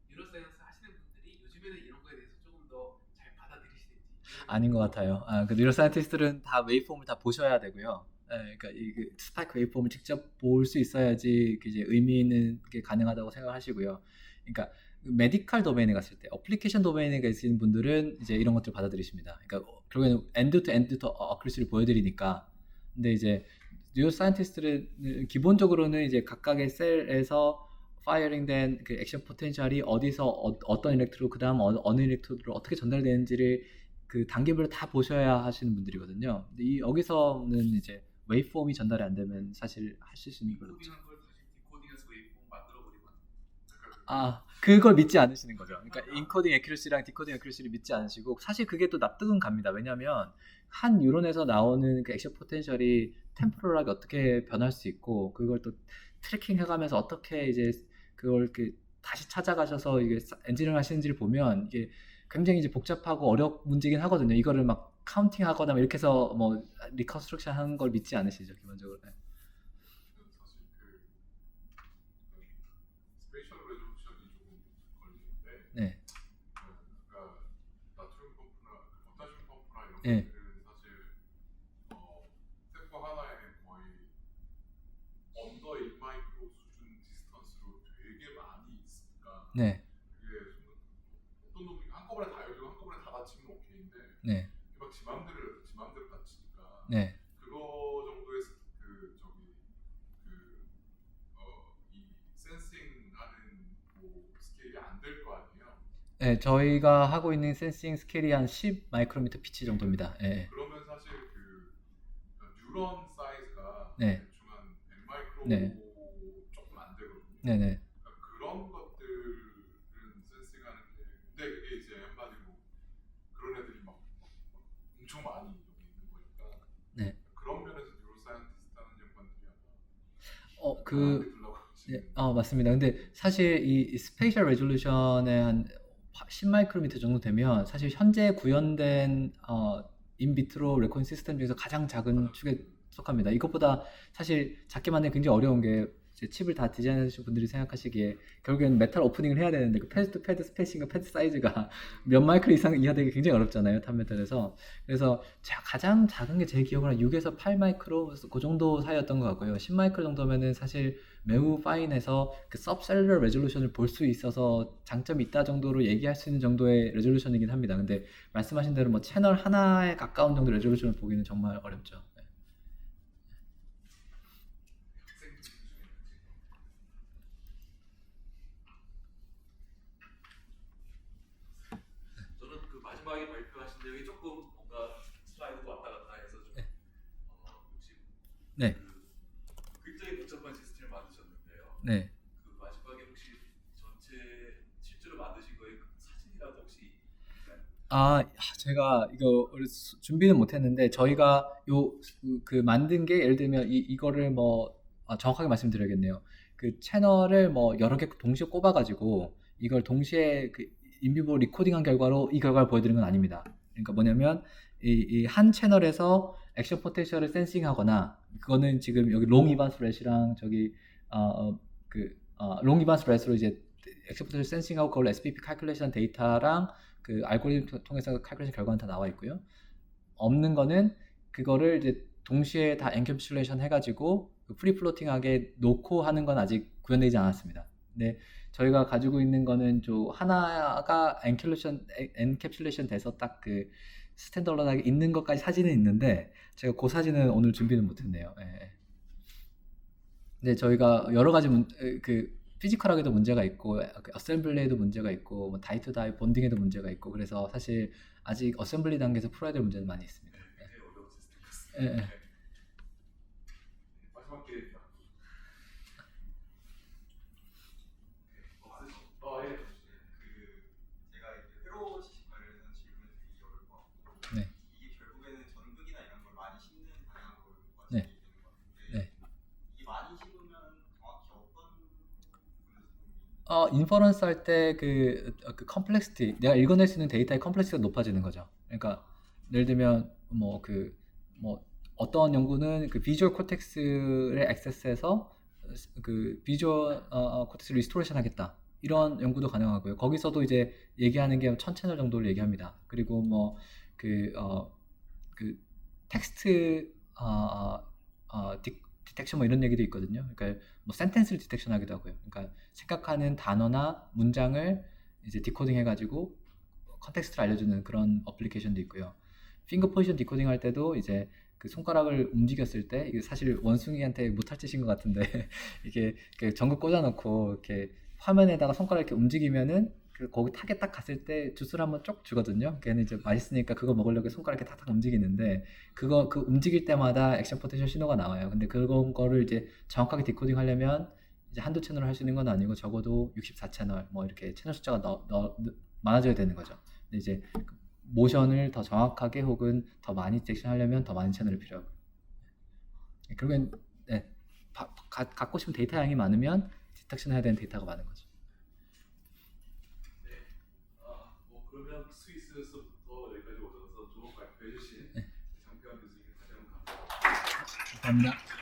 그 뉴로사이언스 하시는 분들이 요즘에는 이런 거에 대해서 조금 더 잘 받아들이시는지. 아닌 것 같아요. 그 뉴로사이언티스트들은 다 웨이폼을 다 보셔야 되고요. 그러니까 이 스파이크 웨이폼을 직접 볼 수 있어야지 이제 의미 있는 게 가능하다고 생각하시고요. 그러니까 메디컬 도메인에 갔을 때, 어플리케이션 도메인에 계신 분들은 이제 이런 것들을 받아들이십니다. 그러니까 결국에는 엔드 투 엔드 투 어크리시를 보여드리니까. 근데 이제 뉴로사이언티스트는 기본적으로는 이제 각각의 셀에서 파이어링된 그 액션 포텐셜이 어디서 어떤 일렉트로, 그 다음 어느 일렉트로로 어떻게 전달되는지를 그 단계별로 다 보셔야 하시는 분들이거든요. 근데 여기서는 이제 웨이폼이 전달이 안 되면 사실 하실 수 있는 걸로. 코딩한 걸 다시 디코딩해서 웨이폼 만들어 버리면 아, 그걸 믿지 않으시는 거죠. 그러니까 인코딩 애큐러시랑 디코딩 애큐러시를 믿지 않으시고 사실 그게 또 납득은 갑니다. 왜냐하면 한 뉴런에서 나오는 그 액션 포텐셜이 템포럴하게 어떻게 변할 수 있고 그걸 또 트래킹 해가면서 어떻게 이제 그걸 다시 찾아가셔서 이게 엔지니어링 하시는지를 보면 이게 굉장히 이제 복잡하고 어려운 문제긴 하거든요. 이거를 막 카운팅하거나 이렇게 해서 뭐 리컨스트럭션 하는 걸 믿지 않으시죠, 기본적으로. 네. 사실 스페이셜 레졸루션이 조금 걸리는데 네. 그러니까 나트륨 펌프나 포타슘 펌프나 이런 네. 것들은 사실 템포 하나에 거의 언더 1마이크로 수준 디스턴스로 되게 많이 있으니까 네. 그게 어떤 놈이 한꺼번에 다 열리고 한꺼번에 다 닫히면 오케이인데 네. 막 지맘대로 닫히니까 네. 그거 정도의 이 센싱하는 뭐 스케일이 안 될 거 아니에요. 네, 저희가 하고 있는 센싱 스케일이 한 10 마이크로미터 피치 정도입니다. 예. 그러면 사실 뉴런 사이즈가 네. 대충 한 100 마이크로 네. 조금 안 되거든요. 네네. 그러니까 그런 것들은 센싱하는 게 근데 그게 이제 한마디로 그런 애들이 막 엄청 많이 여기 있는 거니까 네. 그런 면에서 뉴로사이언티스트 하는 양반들이 그, 아마 강하게 들라고 네, 맞습니다. 근데 사실 이 스페이셜 레졸루션에 한 10 마이크로미터 정도 되면 사실 현재 구현된 인비트로 레코딩 시스템 중에서 가장 작은 축에 속합니다. 이것보다 사실 작게 만드는 게 굉장히 어려운 게 이제 칩을 다 디자인하시는 분들이 생각하시기에 결국에는 메탈 오프닝을 해야 되는데 그 패드 투 패드 스페이싱과 패드 사이즈가 몇 마이크로 이상 이하되기 굉장히 어렵잖아요, 탑메탈에서. 그래서 가장 작은 게 제 기억으로 한 6에서 8 마이크로 그 정도 사이였던 것 같고요. 10 마이크로 정도면은 사실 매우 파인해서 그 서브셀룰러 레졸루션을 볼 수 있어서 장점이 있다 정도로 얘기할 수 있는 정도의 레졸루션이긴 합니다. 근데 말씀하신 대로 뭐 채널 하나에 가까운 정도 레졸루션을 보기는 정말 어렵죠. 네. 저는 그 마지막에 발표하신 내용이 조금 뭔가 슬라이드도 왔다 갔다 해서 좀 네. 혹시 네. 그 굉장히 복잡한 시스템을 만드셨는데요. 네. 그 마지막에 혹시 전체 실제로 만드신 거에 그 사진이라도 혹시 있나요? 제가 이거 준비는 못했는데 저희가 그 만든 게 예를 들면 이거를 뭐 정확하게 말씀드려야겠네요. 그 채널을 뭐 여러 개 동시에 꼽아가지고 이걸 동시에 그 인비보 리코딩한 결과로 이 결과를 보여드리는 건 아닙니다. 그러니까 뭐냐면 이 한 채널에서 액션 포텐셜을 센싱하거나 그거는 지금 여기 롱 이반스 렛이랑 저기 롱 이반스 렛으로 이제 액션 포텐셜 센싱하고 그걸 SPP 칼큘레이션 데이터랑 그 알고리즘 통해서 칼큘레이션 결과는 다 나와 있고요. 없는 거는 그거를 이제 동시에 다 엔캡슐레이션 해가지고 프리 플로팅하게 놓고 하는 건 아직 구현되지 않았습니다. 근데 저희가 가지고 있는 거는 하나가 엔캡슐레이션 돼서 딱 그 스탠더드하게 있는 것까지 사진은 있는데 제가 그 사진은 오늘 준비는 못했네요. 예. 근데 저희가 여러 가지 피지컬하게도 문제가 있고 어셈블리에도 문제가 있고 뭐 다이 투 다이 본딩에도 문제가 있고 그래서 사실 아직 어셈블리 단계에서 풀어야 될 문제는 많이 있습니다. 굉장히 어려운 시스템 같습니다. 예. 마지막 기회 예. 제가 이제 회로 지식 관련해서 질문을 드리기 어려울 것 같고 네. 이게 결국에는 전극이나 이런 걸 많이 심는 방향으로 네. 되는 것 같은데 네. 이게 많이 심으면 정확히 어떤 부분에서 도움이 인퍼런스 할 때 그 컴플렉시티 내가 읽어낼 수 있는 데이터의 컴플렉시티가 높아지는 거죠. 그러니까 예를 들면 뭐 어떤 연구는 그 비주얼 코텍스를 액세스해서 그 비주얼 코텍스 리스토레이션 하겠다. 이런 연구도 가능하고요. 거기서도 이제 얘기하는 게 1000채널 정도를 얘기합니다. 그리고 뭐 그 텍스트 디텍션 뭐 이런 얘기도 있거든요. 그러니까 뭐 센텐스를 디텍션 하기도 하고요. 그러니까 생각하는 단어나 문장을 이제 디코딩 해가지고 컨텍스트를 알려주는 그런 어플리케이션도 있고요. 핑거 포지션 디코딩 할 때도 이제 그 손가락을 움직였을 때 이게 사실 원숭이한테 못할 짓인 것 같은데 이게 전구 꽂아놓고 이렇게 화면에다가 손가락 이렇게 움직이면은 거기 타겟 딱 갔을 때 주스를 한번 쭉 주거든요. 걔는 이제 맛있으니까 그거 먹으려고 손가락 이렇게 탁탁 움직이는데 그 움직일 때마다 액션 포텐셜 신호가 나와요. 근데 그런 거를 이제 정확하게 디코딩 하려면 이제 한두 채널을 할 수 있는 건 아니고 적어도 64채널 뭐 이렇게 채널 숫자가 많아져야 되는 거죠. 근데 이제 모션을 더 정확하게 혹은 더 많이 디텍션하려면 더 많은 채널이 필요하고 결국엔 네, 갖고 싶은 데이터 양이 많으면 디텍션해야 되는 데이터가 많은 거죠. 네. 뭐 그러면 스위스에서부터 여기까지 오셔서 좋은 발표해 주신 장태환 교수님께 다시 한번 감사합니다. 감사합니다.